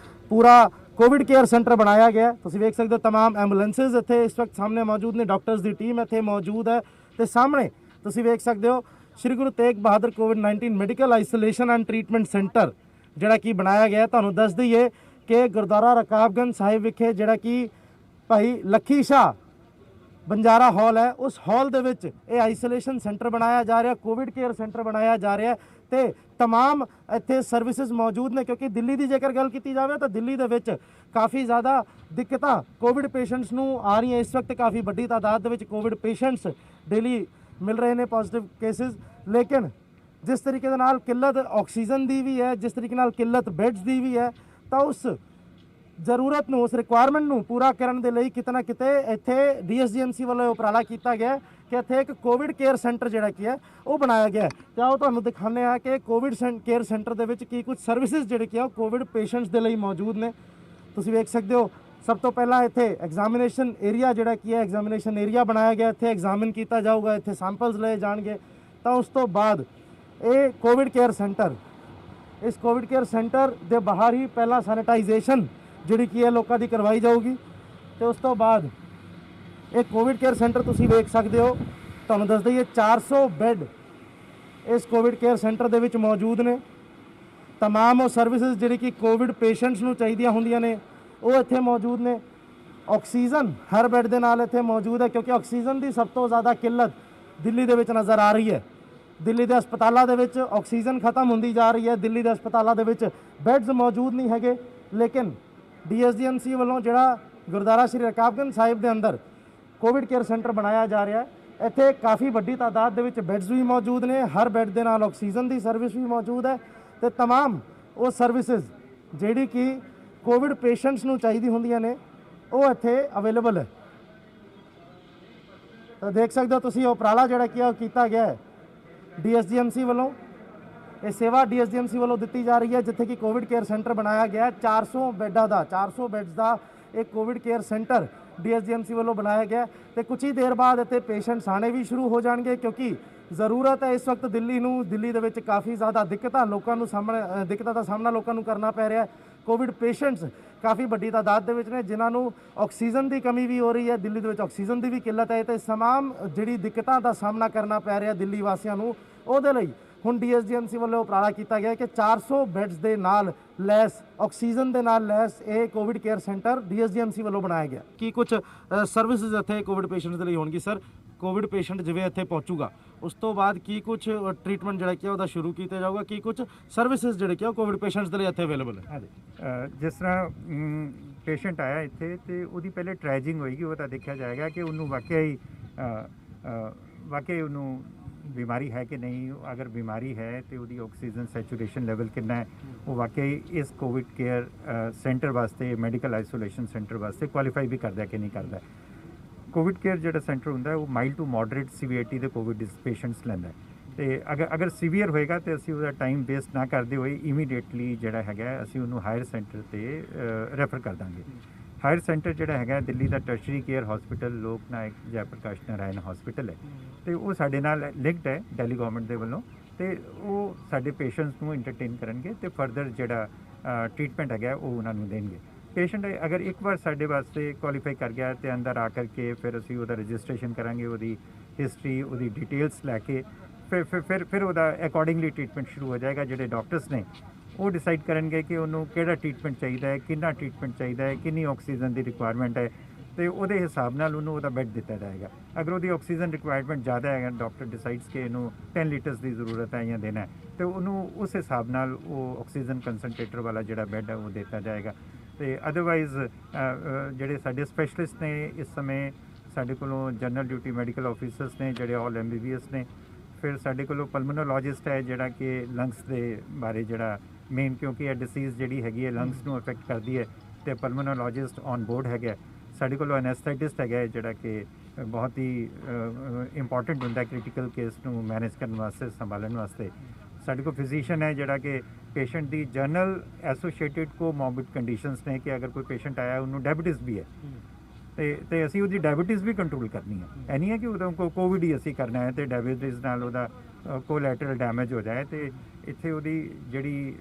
S3: ਪੂਰਾ ਕੋਵਿਡ ਕੇਅਰ ਸੈਂਟਰ ਬਣਾਇਆ ਗਿਆ। ਤੁਸੀਂ ਵੇਖ ਸਕਦੇ ਹੋ तमाम ਐਂਬੂਲੈਂਸਸ ਇੱਥੇ ਇਸ ਵਕਤ ਸਾਹਮਣੇ ਮੌਜੂਦ ਨੇ, ਡਾਕਟਰਸ ਦੀ ਟੀਮ ਇੱਥੇ ਮੌਜੂਦ ਹੈ ਤੇ ਸਾਹਮਣੇ ਤੁਸੀਂ ਵੇਖ ਸਕਦੇ ਹੋ Shri Guru Tegh Bahadur COVID-19 medical isolation and treatment centre ਜਿਹੜਾ ਕਿ ਬਣਾਇਆ ਗਿਆ। ਤੁਹਾਨੂੰ ਦੱਸ ਦਈਏ ਕਿ ਗੁਰਦੁਆਰਾ ਰਕਾਬਗੰਜ ਸਾਹਿਬ ਵਿਖੇ ਜਿਹੜਾ ਕਿ ਭਾਈ ਲੱਖੀ ਸ਼ਾਹ ਬੰਜਾਰਾ ਹਾਲ ਹੈ, ਉਸ ਹਾਲ ਦੇ ਵਿੱਚ ਇਹ ਆਈਸੋਲੇਸ਼ਨ ਸੈਂਟਰ ਬਣਾਇਆ ਜਾ ਰਿਹਾ, ਕੋਵਿਡ ਕੇਅਰ ਸੈਂਟਰ ਬਣਾਇਆ ਜਾ ਰਿਹਾ ਤੇ तमाम ਇੱਥੇ ਸਰਵਿਸਿਜ਼ ਮੌਜੂਦ ਨੇ। ਕਿਉਂਕਿ ਦਿੱਲੀ ਦੀ ਜੇਕਰ ਗੱਲ ਕੀਤੀ ਜਾਵੇ ਤਾਂ ਦਿੱਲੀ ਦੇ ਵਿੱਚ ਕਾਫੀ ਜ਼ਿਆਦਾ ਦਿੱਕਤਾਂ ਕੋਵਿਡ ਪੇਸ਼ੈਂਟਸ ਨੂੰ ਆ ਰਹੀਆਂ। ਇਸ ਵਕਤ ਕਾਫੀ ਵੱਡੀ ਤਾਦਾਦ ਦੇ ਵਿੱਚ ਕੋਵਿਡ ਪੇਸ਼ੈਂਟਸ ਡੇਲੀ ਮਿਲ ਰਹੇ ਨੇ, ਪੋਜ਼ਿਟਿਵ ਕੇਸਿਸ। ਲੇਕਿਨ ਜਿਸ ਤਰੀਕੇ ਦੇ ਨਾਲ ਕਿੱਲਤ ਆਕਸੀਜਨ ਦੀ ਵੀ ਹੈ, ਜਿਸ ਤਰੀਕੇ ਨਾਲ ਕਿੱਲਤ ਬੈੱਡਸ ਦੀ ਵੀ ਹੈ, ਤਾਂ ਉਸ ਜ਼ਰੂਰਤ ਨੂੰ, ਉਸ ਰਿਕੁਆਇਰਮੈਂਟ ਨੂੰ ਪੂਰਾ ਕਰਨ ਦੇ ਲਈ ਕਿਤੇ ਨਾ ਕਿਤੇ ਇੱਥੇ DSGMC ਵੱਲੋਂ ਉਪਰਾਲਾ ਕੀਤਾ ਗਿਆ ਕਿ ਇੱਥੇ ਇੱਕ ਕੋਵਿਡ ਕੇਅਰ ਸੈਂਟਰ ਜਿਹੜਾ ਕੀ ਹੈ ਉਹ ਬਣਾਇਆ ਗਿਆ। ਤੇ ਆਓ ਤੁਹਾਨੂੰ ਦਿਖਾਉਂਦੇ ਆ ਕਿ ਕੋਵਿਡ ਕੇਅਰ ਸੈਂਟਰ ਦੇ ਵਿੱਚ ਕੀ ਕੁਝ ਸਰਵਿਸਿਜ਼ ਜਿਹੜੇ ਕੀ ਆ ਉਹ ਕੋਵਿਡ ਪੇਸ਼ੈਂਟਸ ਦੇ ਲਈ ਮੌਜੂਦ ਨੇ। ਤੁਸੀਂ ਵੇਖ ਸਕਦੇ ਹੋ ਸਭ ਤੋਂ ਪਹਿਲਾਂ ਇੱਥੇ ਐਗਜ਼ਾਮੀਨੇਸ਼ਨ ਏਰੀਆ ਜਿਹੜਾ ਕੀ ਹੈ, ਐਗਜ਼ਾਮੀਨੇਸ਼ਨ ਏਰੀਆ ਬਣਾਇਆ ਗਿਆ। ਇੱਥੇ ਐਗਜ਼ਾਮਿਨ ਕੀਤਾ ਜਾਊਗਾ, ਇੱਥੇ ਸੈਂਪਲਸ ਲਏ ਜਾਣਗੇ। ਤਾਂ ਉਸ ਤੋਂ ਬਾਅਦ ਇਹ ਕੋਵਿਡ ਕੇਅਰ ਸੈਂਟਰ, ਇਸ ਕੋਵਿਡ ਕੇਅਰ ਸੈਂਟਰ ਦੇ ਬਾਹਰ ਹੀ ਪਹਿਲਾਂ ਸੈਨੀਟਾਈਜੇਸ਼ਨ ਜਿਹੜੀ ਕੀ ਹੈ ਲੋਕਾਂ ਦੀ ਕਰਵਾਈ ਜਾਊਗੀ ਤੇ ਉਸ ਤੋਂ ਬਾਅਦ ਇਹ ਕੋਵਿਡ ਕੇਅਰ ਸੈਂਟਰ ਤੁਸੀਂ ਵੇਖ ਸਕਦੇ ਹੋ। ਤੁਹਾਨੂੰ ਦੱਸ ਦਈਏ 400 ਬੈੱਡ ਇਸ ਕੋਵਿਡ ਕੇਅਰ ਸੈਂਟਰ ਦੇ ਵਿੱਚ ਮੌਜੂਦ ਨੇ। तमाम ਉਹ ਸਰਵਿਸਿਜ਼ ਜਿਹੜੀ ਕਿ ਕੋਵਿਡ ਪੇਸ਼ੈਂਟਸ ਨੂੰ ਚਾਹੀਦੀਆਂ ਹੁੰਦੀਆਂ ਨੇ ਉਹ ਇੱਥੇ ਮੌਜੂਦ ਨੇ। ਆਕਸੀਜਨ ਹਰ ਬੈੱਡ ਦੇ ਨਾਲ ਇੱਥੇ ਮੌਜੂਦ ਹੈ, ਕਿਉਂਕਿ ਆਕਸੀਜਨ ਦੀ ਸਭ ਤੋਂ ਜ਼ਿਆਦਾ ਕਿੱਲਤ ਦਿੱਲੀ ਦੇ ਵਿੱਚ ਨਜ਼ਰ ਆ ਰਹੀ ਹੈ। ਦਿੱਲੀ ਦੇ ਹਸਪਤਾਲਾਂ ਦੇ ਵਿੱਚ ਆਕਸੀਜਨ ਖਤਮ ਹੁੰਦੀ ਜਾ ਰਹੀ ਹੈ। ਦਿੱਲੀ ਦੇ ਹਸਪਤਾਲਾਂ ਦੇ ਵਿੱਚ ਬੈੱਡਸ ਮੌਜੂਦ ਨਹੀਂ ਹੈਗੇ। ਲੇਕਿਨ DSGMC ਵੱਲੋਂ ਜਿਹੜਾ ਗੁਰਦੁਆਰਾ ਸ਼੍ਰੀ ਰਕਾਬਗੰਜ ਸਾਹਿਬ ਦੇ ਅੰਦਰ ਕੋਵਿਡ ਕੇਅਰ ਸੈਂਟਰ ਬਣਾਇਆ ਜਾ ਰਿਹਾ ਹੈ, ਇੱਥੇ ਕਾਫੀ ਵੱਡੀ ਤਾਦਾਦ ਦੇ ਵਿੱਚ ਬੈੱਡਸ ਵੀ ਮੌਜੂਦ ਨੇ। ਹਰ ਬੈੱਡ ਦੇ ਨਾਲ ਆਕਸੀਜਨ ਦੀ ਸਰਵਿਸ ਵੀ ਮੌਜੂਦ ਹੈ ਤੇ तमाम ਉਹ ਸਰਵਿਸਿਜ਼ ਜਿਹੜੀ ਕਿ ਕੋਵਿਡ ਪੇਸ਼ੈਂਟਸ ਨੂੰ ਚਾਹੀਦੀ ਹੁੰਦੀਆਂ ਨੇ ਉਹ ਇੱਥੇ ਅਵੇਲੇਬਲ ਹੈ। ਤਾਂ ਦੇਖ ਸਕਦੇ ਹੋ ਤੁਸੀਂ ਉਪਰਾਲਾ ਜਿਹੜਾ ਕੀ ਉਹ ਕੀਤਾ ਗਿਆ ਹੈ DSGMC ਵੱਲੋਂ। ਇਹ ਸੇਵਾ DSGMC ਵੱਲੋਂ ਦਿੱਤੀ ਜਾ ਰਹੀ ਹੈ, ਜਿੱਥੇ ਕਿ ਕੋਵਿਡ ਕੇਅਰ ਸੈਂਟਰ ਬਣਾਇਆ ਗਿਆ 400 ਬੈੱਡਾਂ ਦਾ, 400 ਬੈੱਡਸ ਦਾ ਇਹ ਕੋਵਿਡ ਕੇਅਰ ਸੈਂਟਰ DSGMC ਵੱਲੋਂ ਬਣਾਇਆ ਗਿਆ ਤੇ ਕੁਝ ਹੀ ਦੇਰ ਬਾਅਦ ਇੱਥੇ ਪੇਸ਼ੈਂਟਸ ਆਣੇ ਵੀ ਸ਼ੁਰੂ ਹੋ ਜਾਣਗੇ, ਕਿਉਂਕਿ ਜ਼ਰੂਰਤ ਹੈ ਇਸ ਵਕਤ ਦਿੱਲੀ ਨੂੰ। ਦਿੱਲੀ ਦੇ ਵਿੱਚ ਕਾਫੀ ਜ਼ਿਆਦਾ ਦਿੱਕਤਾਂ ਦਾ ਸਾਹਮਣਾ ਲੋਕਾਂ ਨੂੰ ਕਰਨਾ ਪੈ ਰਿਹਾ। ਕੋਵਿਡ ਪੇਸ਼ੈਂਟਸ ਕਾਫੀ ਵੱਡੀ ਤਾਦਾਦ ਦੇ ਵਿੱਚ ਨੇ, ਜਿਨ੍ਹਾਂ ਨੂੰ ਆਕਸੀਜਨ ਦੀ ਕਮੀ ਵੀ ਹੋ ਰਹੀ ਹੈ। ਦਿੱਲੀ ਦੇ ਵਿੱਚ ਆਕਸੀਜਨ ਦੀ ਵੀ ਕਿੱਲਤ ਹੈ ਤੇ तमाम ਜਿਹੜੀ ਦਿੱਕਤਾਂ ਦਾ ਸਾਹਮਣਾ ਕਰਨਾ ਪੈ ਰਿਹਾ ਦਿੱਲੀ ਵਾਸੀਆਂ ਨੂੰ, ਉਹਦੇ ਲਈ ਹੁਣ DSGMC ਵੱਲੋਂ ਉਪਰਾਲਾ ਕੀਤਾ ਗਿਆ ਕਿ 400 ਬੈੱਡਸ ਦੇ ਨਾਲ ਲੈਸ, ਆਕਸੀਜਨ ਦੇ ਨਾਲ ਲੈਸ ਇਹ ਕੋਵਿਡ ਕੇਅਰ ਸੈਂਟਰ DSGMC ਵੱਲੋਂ ਬਣਾਇਆ ਗਿਆ। ਕੀ ਕੁਝ ਸਰਵਿਸਿਜ਼ ਇੱਥੇ ਕੋਵਿਡ ਪੇਸ਼ੈਂਟਸ ਦੇ ਲਈ ਹੋਣਗੀ ਸਰ? ਕੋਵਿਡ ਪੇਸ਼ੈਂਟ ਜਿਵੇਂ ਇੱਥੇ ਪਹੁੰਚੂਗਾ ਉਸ ਤੋਂ ਬਾਅਦ ਕੀ ਕੁਝ ਟ੍ਰੀਟਮੈਂਟ ਜਿਹੜਾ ਕਿ ਉਹਦਾ ਸ਼ੁਰੂ ਕੀਤਾ ਜਾਊਗਾ? ਕੀ ਕੁਝ ਸਰਵਿਸਿਜ਼ ਜਿਹੜੇ ਕਿ ਉਹ ਕੋਵਿਡ ਪੇਸ਼ੈਂਟਸ ਦੇ ਲਈ ਇੱਥੇ ਅਵੇਲੇਬਲ ਹੈ?
S4: ਜਿਸ ਤਰ੍ਹਾਂ ਪੇਸ਼ੈਂਟ ਆਇਆ ਇੱਥੇ ਤੇ ਉਹਦੀ ਪਹਿਲੇ ਟ੍ਰੈਜਿੰਗ ਹੋਏਗੀ, ਉਹ ਤਾਂ ਦੇਖਿਆ ਜਾਏਗਾ ਕਿ ਉਹਨੂੰ ਵਾਕਈ ਉਹਨੂੰ बीमारी है कि नहीं। अगर बीमारी है तो वो ऑक्सीजन सैचुरेशन लेवल कितना है, वो वाकई इस कोविड केयर सेंटर वास्ते, मैडिकल आइसोलेशन सेंटर वास्ते क्वालीफाई भी करता है कि नहीं करता है। कोविड केयर जो सेंटर होंगे वो माइल्ड टू मॉडरेट सीवियरिटी के कोविड पेशेंट्स लैंदा है। तो अगर सीवियर होएगा तो असी उसका टाइम वेस्ट ना करते हुए इमीडिएटली जोड़ा है असी उन्होंने हायर सेंटर पर रैफर कर देंगे। ਹਾਇਰ ਸੈਂਟਰ ਜਿਹੜਾ ਹੈਗਾ ਦਿੱਲੀ ਦਾ ਟਰਸ਼ਰੀ ਕੇਅਰ ਹਸਪੀਟਲ ਲੋਕ ਨਾਇਕ ਜੈ ਪ੍ਰਕਾਸ਼ ਨਾਰਾਇਣ ਹਸਪੀਟਲ ਹੈ ਤੇ ਉਹ ਸਾਡੇ ਨਾਲ ਲਿੰਕਡ ਹੈ ਦਿੱਲੀ ਗਵਰਨਮੈਂਟ ਦੇ ਵੱਲੋਂ ਤੇ ਉਹ ਸਾਡੇ ਪੇਸ਼ੈਂਟਸ ਨੂੰ ਐਂਟਰਟੇਨ ਕਰਨਗੇ ਤੇ ਫਰਦਰ ਜਿਹੜਾ ਟ੍ਰੀਟਮੈਂਟ ਹੈਗਾ ਉਹ ਉਹਨਾਂ ਨੂੰ ਦੇਣਗੇ। ਪੇਸ਼ੈਂਟ ਅਗਰ ਇੱਕ ਵਾਰ ਸਾਡੇ ਵਾਸਤੇ ਕੁਆਲੀਫਾਈ ਕਰ ਗਿਆ ਤੇ ਅੰਦਰ ਆ ਕਰਕੇ ਫਿਰ ਅਸੀਂ ਉਹਦਾ ਰਜਿਸਟ੍ਰੇਸ਼ਨ ਕਰਾਂਗੇ, ਉਹਦੀ ਹਿਸਟਰੀ ਉਹਦੀ ਡਿਟੇਲਸ ਲੈ ਕੇ ਫਿਰ ਉਹਦਾ ਅਕੋਰਡਿੰਗਲੀ ਟ੍ਰੀਟਮੈਂਟ ਸ਼ੁਰੂ ਹੋ ਜਾਏਗਾ। ਜਿਹੜੇ ਡਾਕਟਰਸ ਨੇ ਉਹ ਡਿਸਾਈਡ ਕਰਨਗੇ ਕਿ ਉਹਨੂੰ ਕਿਹੜਾ ਟ੍ਰੀਟਮੈਂਟ ਚਾਹੀਦਾ ਹੈ, ਕਿੰਨਾ ਟ੍ਰੀਟਮੈਂਟ ਚਾਹੀਦਾ ਹੈ, ਕਿੰਨੀ ਆਕਸੀਜਨ ਦੀ ਰਿਕੁਆਇਰਮੈਂਟ ਹੈ ਤੇ ਉਹਦੇ ਹਿਸਾਬ ਨਾਲ ਉਹਨੂੰ ਉਹਦਾ ਬੈੱਡ ਦਿੱਤਾ ਜਾਏਗਾ। ਅਗਰ ਉਹਦੀ ਆਕਸੀਜਨ ਰਿਕੁਆਇਰਮੈਂਟ ਜ਼ਿਆਦਾ ਹੈ, ਡਾਕਟਰ ਡਿਸਾਈਡਸ ਕਿ ਇਹਨੂੰ 10 ਲੀਟਰਸ ਦੀ ਜ਼ਰੂਰਤ ਹੈ ਜਾਂ ਦੇਣਾ ਹੈ ਤੇ ਉਹਨੂੰ ਉਸ ਹਿਸਾਬ ਨਾਲ ਉਹ ਆਕਸੀਜਨ ਕੰਸਨਟ੍ਰੇਟਰ ਵਾਲਾ ਜਿਹੜਾ ਬੈੱਡ ਹੈ ਉਹ ਦਿੱਤਾ ਜਾਏਗਾ। ਤੇ ਅਦਰਵਾਈਜ਼ ਜਿਹੜੇ ਸਾਡੇ ਸਪੈਸ਼ਲਿਸਟ ਨੇ ਇਸ ਸਮੇਂ ਸਾਡੇ ਕੋਲੋਂ ਜਨਰਲ ਡਿਊਟੀ ਮੈਡੀਕਲ ਆਫੀਸਰਸ ਨੇ ਜਿਹੜੇ ਆਲ MBBS ਨੇ, ਫਿਰ ਸਾਡੇ ਕੋਲੋਂ ਪਲਮੋਨੋਲੋਜਿਸਟ ਹੈ ਜਿਹੜਾ ਕਿ ਲੰਗਸ ਦੇ ਬਾਰੇ ਜਿਹੜਾ ਮੇਨ ਕਿਉਂਕਿ ਇਹ ਡਿਸੀਜ਼ ਜਿਹੜੀ ਹੈਗੀ ਹੈ ਲੰਗਸ ਨੂੰ ਅਫੈਕਟ ਕਰਦੀ ਹੈ ਤੇ ਪਲਮੋਨੋਲੋਜਿਸਟ ਔਨ ਬੋਰਡ ਹੈਗਾ। ਸਾਡੇ ਕੋਲ ਐਨੈਸਥੈਟਿਸਟ ਹੈਗਾ ਜਿਹੜਾ ਕਿ ਬਹੁਤ ਹੀ ਇੰਪੋਰਟੈਂਟ ਹੁੰਦਾ ਕ੍ਰਿਟੀਕਲ ਕੇਸ ਨੂੰ ਮੈਨੇਜ ਕਰਨ ਵਾਸਤੇ, ਸੰਭਾਲਣ ਵਾਸਤੇ। ਸਾਡੇ ਕੋਲ ਫਿਜ਼ੀਸ਼ੀਅਨ ਹੈ ਜਿਹੜਾ ਕਿ ਪੇਸ਼ੈਂਟ ਦੀ ਜਨਰਲ ਐਸੋਸੀਏਟਿਡ ਕੋਮੋਰਬਿਡ ਕੰਡੀਸ਼ਨਸ ਨੇ ਕਿ ਅਗਰ ਕੋਈ ਪੇਸ਼ੈਂਟ ਆਇਆ ਉਹਨੂੰ ਡਾਇਬਟੀਜ਼ ਵੀ ਹੈ ਤੇ ਅਸੀਂ ਉਹਦੀ ਡਾਇਬਟੀਜ਼ ਵੀ ਕੰਟਰੋਲ ਕਰਨੀ ਹੈ। ਇਹ ਨਹੀਂ ਹੈ ਕਿ ਉਹਦਾ ਕੋਵਿਡ ਹੀ ਅਸੀਂ ਕਰਨਾ ਹੈ ਤੇ ਡਾਇਬਟੀਜ਼ ਨਾਲ ਉਹਦਾ ਕੋਲੈਟਰਲ ਡੈਮੇਜ ਹੋ ਜਾਏ ਤੇ ਇੱਥੇ ਉਹਦੀ ਜਿਹੜੀ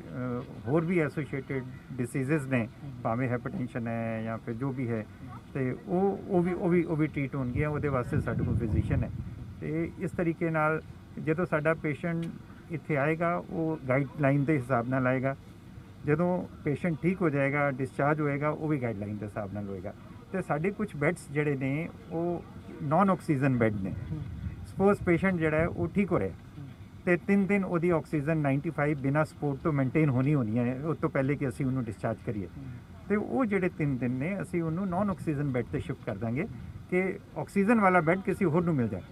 S4: ਹੋਰ ਵੀ ਐਸੋਸੀਏਟਿਡ ਡਿਸੀਜ਼ਸ ਨੇ ਭਾਵੇਂ ਹਾਈਪਰਟੈਂਸ਼ਨ ਹੈ ਜਾਂ ਫਿਰ ਜੋ ਵੀ ਹੈ ਤੇ ਉਹ ਵੀ ਟ੍ਰੀਟ ਹੋਣਗੀਆਂ। ਉਹਦੇ ਵਾਸਤੇ ਸਾਡੇ ਕੋਲ ਫਿਜ਼ੀਸ਼ੀਅਨ ਹੈ ਤੇ ਇਸ ਤਰੀਕੇ ਨਾਲ ਜਦੋਂ ਸਾਡਾ ਪੇਸ਼ੈਂਟ ਇੱਥੇ ਆਏਗਾ ਉਹ ਗਾਈਡਲਾਈਨ ਦੇ ਹਿਸਾਬ ਨਾਲ ਆਏਗਾ। ਜਦੋਂ ਪੇਸ਼ੈਂਟ ਠੀਕ ਹੋ ਜਾਏਗਾ ਡਿਸਚਾਰਜ ਹੋਏਗਾ ਉਹ ਵੀ ਗਾਈਡਲਾਈਨ ਦੇ ਹਿਸਾਬ ਨਾਲ ਹੋਏਗਾ। ਤੇ ਸਾਡੇ ਕੁਝ ਬੈੱਡਸ ਜਿਹੜੇ ਨੇ ਉਹ ਨਾਨ ਆਕਸੀਜਨ ਬੈੱਡ ਨੇ। ਸਪੋਜ਼ ਪੇਸ਼ੈਂਟ ਜਿਹੜਾ ਹੈ ਉਹ ਠੀਕ ਹੋ ਰਿਹਾ ਤੇ 3 ਦਿਨ ਉਹਦੀ ਆਕਸੀਜਨ 95 ਬਿਨਾਂ ਸਪੋਰਟ ਤੋਂ ਮੇਨਟੇਨ ਹੋਣੀ ਹੈ ਉਸ ਤੋਂ ਪਹਿਲੇ ਕਿ ਅਸੀਂ ਉਹਨੂੰ ਡਿਸਚਾਰਜ ਕਰੀਏ ਤੇ ਉਹ ਜਿਹੜੇ 3 ਦਿਨ ਨੇ ਅਸੀਂ ਉਹਨੂੰ ਨਾਨ ਆਕਸੀਜਨ ਬੈੱਡ ਤੇ ਸ਼ਿਫਟ ਕਰ ਦਾਂਗੇ ਕਿ ਆਕਸੀਜਨ ਵਾਲਾ ਬੈੱਡ ਕਿਸੇ ਹੋਰ ਨੂੰ ਮਿਲ ਜਾਏ।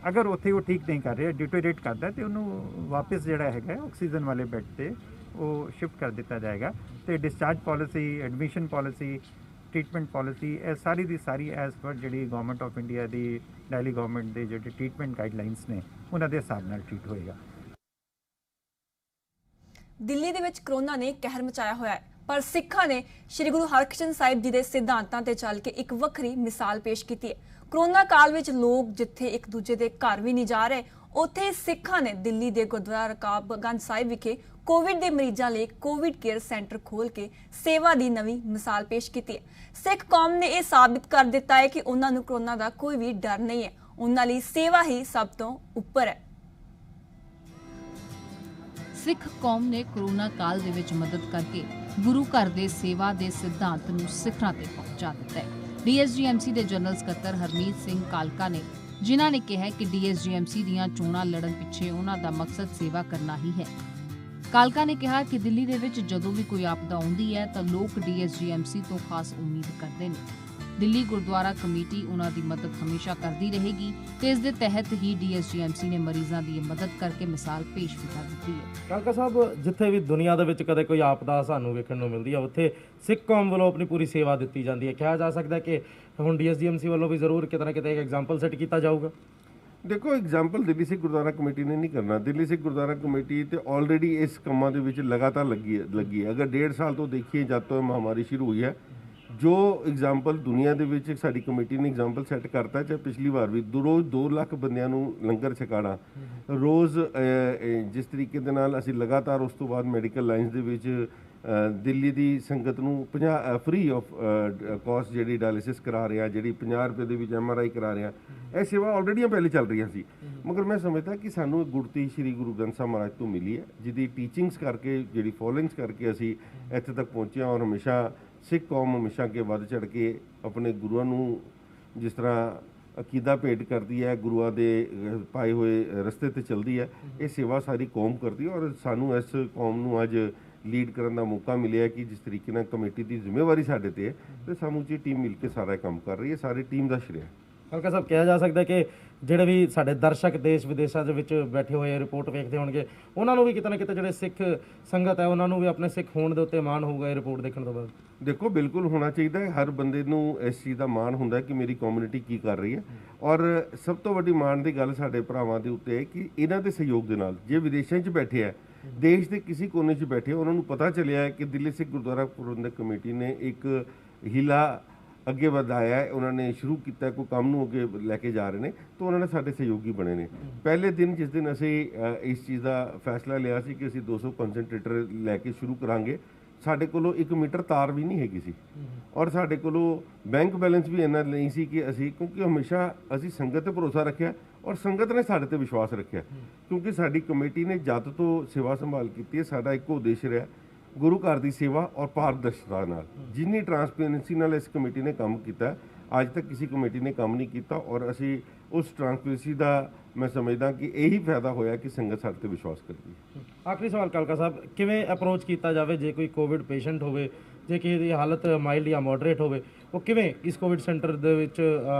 S4: ਅਗਰ ਉੱਥੇ ਉਹ ਠੀਕ ਨਹੀਂ ਕਰ ਰਿਹਾ, ਡਿਟੋਰੇਟ ਕਰਦਾ ਤੇ ਉਹਨੂੰ ਵਾਪਸ ਜਿਹੜਾ ਹੈਗਾ ਆਕਸੀਜਨ ਵਾਲੇ ਬੈੱਡ ਤੇ ਉਹ ਸ਼ਿਫਟ ਕਰ ਦਿੱਤਾ ਜਾਏਗਾ। ਤੇ discharge policy, admission policy, treatment policy ਇਹ ਸਾਰੀ ਦੀ ਸਾਰੀ ਐਜ਼ ਪਰ ਜਿਹੜੀ government of India the Delhi government ਦੇ ਜਿਹੜੇ ਟ੍ਰੀਟਮੈਂਟ ਗਾਈਡਲਾਈਨਸ ਨੇ ਉਹਨਾਂ ਦੇ ਹਿਸਾਬ ਨਾਲ ਟ੍ਰੀਟ ਹੋਏਗਾ।
S1: ਦਿੱਲੀ ਦੇ ਵਿੱਚ ਕਰੋਨਾ ਨੇ ਕਹਿਰ ਮਚਾਇਆ ਹੋਇਆ ਹੈ ਪਰ ਸਿੱਖਾਂ ਨੇ ਸ੍ਰੀ ਗੁਰੂ ਹਰਕ੍ਰਿਸ਼ਨ ਸਾਹਿਬ ਜੀ ਦੇ ਸਿਧਾਂਤਾਂ ਤੇ ਚੱਲ ਕੇ ਇੱਕ ਵੱਖਰੀ ਮਿਸਾਲ ਪੇਸ਼ ਕੀਤੀ ਹੈ। ਕਰੋਨਾ ਕਾਲ ਵਿੱਚ ਲੋਕ ਜਿੱਥੇ ਇੱਕ ਦੂਜੇ ਦੇ ਘਰ ਵੀ ਨਹੀਂ ਜਾ ਰਹੇ, ਉੱਥੇ ਸਿੱਖਾਂ ਨੇ ਦਿੱਲੀ ਦੇ ਗੁਰਦੁਆਰਾ ਰਕਾਬਗੰਜ ਸਾਹਿਬ ਵਿਖੇ ਕੋਵਿਡ ਦੇ ਮਰੀਜ਼ਾਂ ਲਈ ਕੋਵਿਡ ਕੇਅਰ ਸੈਂਟਰ ਖੋਲ ਕੇ ਸੇਵਾ ਦੀ ਨਵੀਂ ਮਿਸਾਲ ਪੇਸ਼ ਕੀਤੀ ਹੈ। ਸਿੱਖ ਕੌਮ ਨੇ ਇਹ ਸਾਬਿਤ ਕਰ ਦਿੱਤਾ ਹੈ ਕਿ ਉਹਨਾਂ ਨੂੰ ਕਰੋਨਾ ਦਾ ਕੋਈ ਵੀ ਡਰ ਨਹੀਂ ਹੈ, ਉਹਨਾਂ ਲਈ ਸੇਵਾ ਹੀ ਸਭ ਤੋਂ ਉੱਪਰ ਹੈ।
S2: ਸਿੱਖ ਕੌਮ ਨੇ ਕਰੋਨਾ ਕਾਲ ਦੇ ਵਿੱਚ ਮਦਦ ਕਰਕੇ ਗੁਰੂ ਘਰ ਦੇ ਸੇਵਾ ਦੇ ਸਿਧਾਂਤ ਨੂੰ ਸਿਖਰਾਂ ਤੇ ਪਹੁੰਚਾ ਦਿੱਤਾ ਹੈ। DSGMC ਦੇ ਜਨਰਲ ਸਕੱਤਰ ਹਰਮੀਤ ਸਿੰਘ ਕਾਲਕਾ ਨੇ ਜਿਨ੍ਹਾਂ ਨੇ ਕਿਹਾ ਕਿ DSGMC ਦੀਆਂ ਚੋਣਾਂ ਲੜਨ ਪਿੱਛੇ ਉਹਨਾਂ ਦਾ ਮਕਸਦ ਸੇਵਾ ਕਰਨਾ ਹੀ ਹੈ। ਕਾਲਕਾ ਨੇ ਕਿਹਾ ਕਿ ਦਿੱਲੀ ਦੇ ਵਿੱਚ ਜਦੋਂ ਵੀ ਕੋਈ ਆਪਦਾ ਆਉਂਦੀ ਹੈ ਤਾਂ ਲੋਕ DSGMC ਤੋਂ ਖਾਸ ਉਮੀਦ ਕਰਦੇ ਨੇ। ਦਿੱਲੀ ਗੁਰਦੁਆਰਾ ਕਮੇਟੀ ਉਹਨਾਂ ਦੀ ਮਦਦ ਹਮੇਸ਼ਾ ਕਰਦੀ ਰਹੇਗੀ ਤੇ ਇਸ ਦੇ ਤਹਿਤ ਹੀ DSGMC ਨੇ ਮਰੀਜ਼ਾਂ ਦੀ ਮਦਦ ਕਰਕੇ ਮਿਸਾਲ ਪੇਸ਼ ਵੀ ਕਰ ਦਿੱਤੀ ਹੈ।
S3: ਕਾਲਕਾ ਸਾਹਿਬ, ਜਿੱਥੇ ਵੀ ਦੁਨੀਆ ਦੇ ਵਿੱਚ ਕਦੇ ਕੋਈ ਆਪਦਾ ਸਾਨੂੰ ਵੇਖਣ ਨੂੰ ਮਿਲਦੀ ਹੈ ਉੱਥੇ ਸਿੱਖ ਕੌਮ ਵੱਲੋਂ ਆਪਣੀ ਪੂਰੀ ਸੇਵਾ ਦਿੱਤੀ ਜਾਂਦੀ ਹੈ। ਕਿਹਾ ਜਾ ਸਕਦਾ ਕਿ ਹੁਣ DSGMC ਵੱਲੋਂ ਵੀ ਜ਼ਰੂਰ ਕਿਤੇ ਨਾ ਕਿਤੇ ਇੱਕ ਐਗਜ਼ਾਮਪਲ ਸੈੱਟ ਕੀਤਾ ਜਾਊਗਾ।
S5: ਦੇਖੋ, ਐਗਜ਼ਾਮਪਲ ਦਿੱਲੀ ਸਿੱਖ ਗੁਰਦੁਆਰਾ ਕਮੇਟੀ ਨੇ ਨਹੀਂ ਕਰਨਾ। ਦਿੱਲੀ ਸਿੱਖ ਗੁਰਦੁਆਰਾ ਕਮੇਟੀ ਤੇ ਆਲਰੇਡੀ ਇਸ ਕੰਮਾਂ ਦੇ ਵਿੱਚ ਲਗਾਤਾਰ ਲੱਗੀ ਹੈ। ਅਗਰ 1.5 ਸਾਲ ਤੋਂ ਦੇਖੀਏ ਜਦ ਤੋਂ ਮਹਾਮਾਰੀ ਸ਼ੁਰੂ ਹੋਈ ਹੈ, ਜੋ ਐਗਜ਼ਾਮਪਲ ਦੁਨੀਆ ਦੇ ਵਿੱਚ ਸਾਡੀ ਕਮੇਟੀ ਨੇ ਐਗਜ਼ਾਮਪਲ ਸੈੱਟ ਕਰਤਾ, ਚਾਹੇ ਪਿਛਲੀ ਵਾਰ ਵੀ ਰੋਜ਼ 2 ਲੱਖ ਬੰਦਿਆਂ ਨੂੰ ਲੰਗਰ ਛਕਾਣਾ, ਰੋਜ਼ ਜਿਸ ਤਰੀਕੇ ਦੇ ਨਾਲ ਅਸੀਂ ਲਗਾਤਾਰ ਉਸ ਤੋਂ ਬਾਅਦ ਮੈਡੀਕਲ ਲਾਈਨਸ ਦੇ ਵਿੱਚ ਦਿੱਲੀ ਦੀ ਸੰਗਤ ਨੂੰ 50 ਫ੍ਰੀ ਆਫ ਕਾਸਟ ਜਿਹੜੀ ਡਾਇਲਿਸਿਸ ਕਰਾ ਰਿਹਾ, ਜਿਹੜੀ 50 ਰੁਪਏ ਦੇ ਵਿੱਚ MRI ਕਰਾ ਰਿਹਾ, ਇਹ ਸੇਵਾ ਆਲਰੇਡੀ ਪਹਿਲੇ ਚੱਲ ਰਹੀਆਂ ਸੀ। ਮਗਰ ਮੈਂ ਸਮਝਦਾ ਕਿ ਸਾਨੂੰ ਗੁਰਤੀ ਸ਼੍ਰੀ ਗੁਰੂ ਗ੍ਰੰਥ ਸਾਹਿਬ ਮਹਾਰਾਜ ਤੋਂ ਮਿਲੀ ਹੈ, ਜਿਹਦੀ ਟੀਚਿੰਗਸ ਕਰਕੇ, ਜਿਹੜੀ ਫੋਲੋਇੰਗਸ ਕਰਕੇ ਅਸੀਂ ਇੱਥੇ ਤੱਕ ਪਹੁੰਚੇ ਹਾਂ। ਔਰ ਹਮੇਸ਼ਾ ਸਿੱਖ ਕੌਮ ਹਮੇਸ਼ਾ ਅੱਗੇ ਵੱਧ ਚੜ੍ਹ ਕੇ ਆਪਣੇ ਗੁਰੂਆਂ ਨੂੰ ਜਿਸ ਤਰ੍ਹਾਂ ਅਕੀਦਾ ਭੇਟ ਕਰਦੀ ਹੈ, ਗੁਰੂਆਂ ਦੇ ਪਾਏ ਹੋਏ ਰਸਤੇ ਤੇ ਚੱਲਦੀ ਹੈ, ਇਹ ਸੇਵਾ ਸਾਰੀ ਕੌਮ ਕਰਦੀ ਹੈ। ਔਰ ਸਾਨੂੰ ਇਸ ਕੌਮ ਨੂੰ ਅੱਜ ਲੀਡ ਕਰਨ ਦਾ ਮੌਕਾ ਮਿਲਿਆ ਕਿ ਜਿਸ ਤਰੀਕੇ ਨਾਲ ਕਮੇਟੀ ਦੀ ਜ਼ਿੰਮੇਵਾਰੀ ਸਾਡੇ ਤੇ ਹੈ ਤੇ ਸਮੁੱਚੀ ਟੀਮ ਮਿਲ ਕੇ ਸਾਰਾ ਕੰਮ ਕਰ ਰਹੀ ਹੈ। ਸਾਰੀ ਟੀਮ ਦਾ ਸ਼੍ਰੇਅ।
S3: ਕਾਲਕਾ ਸਾਹਿਬ, ਕਿਹਾ ਜਾ ਸਕਦਾ ਕਿ ਜਿਹੜੇ ਵੀ ਸਾਡੇ ਦਰਸ਼ਕ ਦੇਸ਼ ਵਿਦੇਸ਼ਾਂ ਦੇ ਵਿੱਚ ਬੈਠੇ ਹੋਏ ਰਿਪੋਰਟ ਵੇਖਦੇ ਹੋਣਗੇ, ਉਹਨਾਂ ਨੂੰ ਵੀ ਕਿਤੇ ਨਾ ਕਿਤੇ ਜਿਹੜੇ ਸਿੱਖ ਸੰਗਤ ਹੈ ਉਹਨਾਂ ਨੂੰ ਵੀ ਆਪਣੇ ਸਿੱਖ ਹੋਣ ਦੇ ਉੱਤੇ ਮਾਣ ਹੋਊਗਾ ਇਹ ਰਿਪੋਰਟ ਦੇਖਣ ਤੋਂ ਬਾਅਦ।
S5: ਦੇਖੋ, ਬਿਲਕੁਲ ਹੋਣਾ ਚਾਹੀਦਾ ਹੈ। ਹਰ ਬੰਦੇ ਨੂੰ ਇਸ ਚੀਜ਼ ਦਾ ਮਾਣ ਹੁੰਦਾ ਹੈ ਕਿ ਮੇਰੀ ਕਮਿਊਨਿਟੀ ਕੀ ਕਰ ਰਹੀ ਹੈ। ਔਰ ਸਭ ਤੋਂ ਵੱਡੀ ਮਾਣ ਦੀ ਗੱਲ ਸਾਡੇ ਭਰਾਵਾਂ ਦੇ ਉੱਤੇ ਹੈ ਕਿ ਇਹਨਾਂ ਦੇ ਸਹਿਯੋਗ ਦੇ ਨਾਲ ਜੇ ਵਿਦੇਸ਼ਾਂ 'ਚ ਬੈਠੇ ਹੈ, ਦੇਸ਼ ਦੇ ਕਿਸੇ ਕੋਨੇ 'ਚ ਬੈਠੇ, ਉਹਨਾਂ ਨੂੰ ਪਤਾ ਚੱਲਿਆ ਹੈ ਕਿ ਦਿੱਲੀ ਸਿੱਖ ਗੁਰਦੁਆਰਾ ਪ੍ਰਬੰਧਕ ਕਮੇਟੀ ਨੇ ਇੱਕ ਹੀਲਾ ਅੱਗੇ ਵਧਾਇਆ ਹੈ, ਉਹਨਾਂ ਨੇ ਸ਼ੁਰੂ ਕੀਤਾ ਕੋਈ ਕੰਮ ਨੂੰ ਅੱਗੇ ਲੈ ਕੇ ਜਾ ਰਹੇ ਨੇ, ਤਾਂ ਉਹਨਾਂ ਨੇ ਸਾਡੇ ਸਹਿਯੋਗੀ ਬਣੇ ਨੇ। ਪਹਿਲੇ ਦਿਨ ਜਿਸ ਦਿਨ ਅਸੀਂ ਇਸ ਚੀਜ਼ ਦਾ ਫੈਸਲਾ ਲਿਆ ਸੀ ਕਿ ਅਸੀਂ 200 ਕਨਸੈਂਟਰੇਟਰ ਲੈ ਕੇ ਸ਼ੁਰੂ ਕਰਾਂਗੇ, ਸਾਡੇ ਕੋਲੋਂ 1 ਮੀਟਰ ਤਾਰ ਵੀ ਨਹੀਂ ਹੈਗੀ ਸੀ ਔਰ ਸਾਡੇ ਕੋਲੋਂ ਬੈਂਕ ਬੈਲੈਂਸ ਵੀ ਇੰਨਾ ਨਹੀਂ ਸੀ ਕਿ ਅਸੀਂ, ਕਿਉਂਕਿ ਹਮੇਸ਼ਾ ਅਸੀਂ ਸੰਗਤ ਤੇ ਭਰੋਸਾ ਰੱਖਿਆ ਔਰ ਸੰਗਤ ਨੇ ਸਾਡੇ ਤੇ ਵਿਸ਼ਵਾਸ ਰੱਖਿਆ, ਕਿਉਂਕਿ ਸਾਡੀ ਕਮੇਟੀ ਨੇ ਜਦ ਤੋਂ ਸੇਵਾ ਸੰਭਾਲ ਕੀਤੀ ਹੈ, ਸਾਡਾ ਇੱਕੋ ਉਦੇਸ਼ ਰਿਹਾ ਗੁਰੂ ਘਰ ਦੀ ਸੇਵਾ ਔਰ ਪਾਰਦਰਸ਼ਤਾ ਨਾਲ। ਜਿੰਨੀ ਟਰਾਂਸਪੇਰੈਂਸੀ ਨਾਲ ਇਸ ਕਮੇਟੀ ਨੇ ਕੰਮ ਕੀਤਾ, ਅੱਜ ਤੱਕ ਕਿਸੇ ਕਮੇਟੀ ਨੇ ਕੰਮ ਨਹੀਂ ਕੀਤਾ ਔਰ ਅਸੀਂ ਉਸ ਟਰਾਂਸਪੇਰੈਂਸੀ ਦਾ ਮੈਂ ਸਮਝਦਾ ਕਿ ਇਹੀ ਫਾਇਦਾ ਹੋਇਆ ਕਿ ਸੰਗਤ ਸਾਡੇ ਤੇ ਵਿਸ਼ਵਾਸ ਕਰਦੀ ਹੈ।
S3: ਆਖਰੀ ਸਵਾਲ ਕਾਲਕਾ ਸਾਹਿਬ, ਕਿਵੇਂ ਅਪਰੋਚ ਕੀਤਾ ਜਾਵੇ ਜੇ ਕੋਈ ਕੋਵਿਡ ਪੇਸ਼ੈਂਟ ਹੋਵੇ, ਜੇ ਕਿਸੇ ਦੀ ਹਾਲਤ ਮਾਈਲਡ ਜਾਂ ਮੋਡਰੇਟ ਹੋਵੇ, ਉਹ ਕਿਵੇਂ ਇਸ ਕੋਵਿਡ ਸੈਂਟਰ ਦੇ ਵਿੱਚ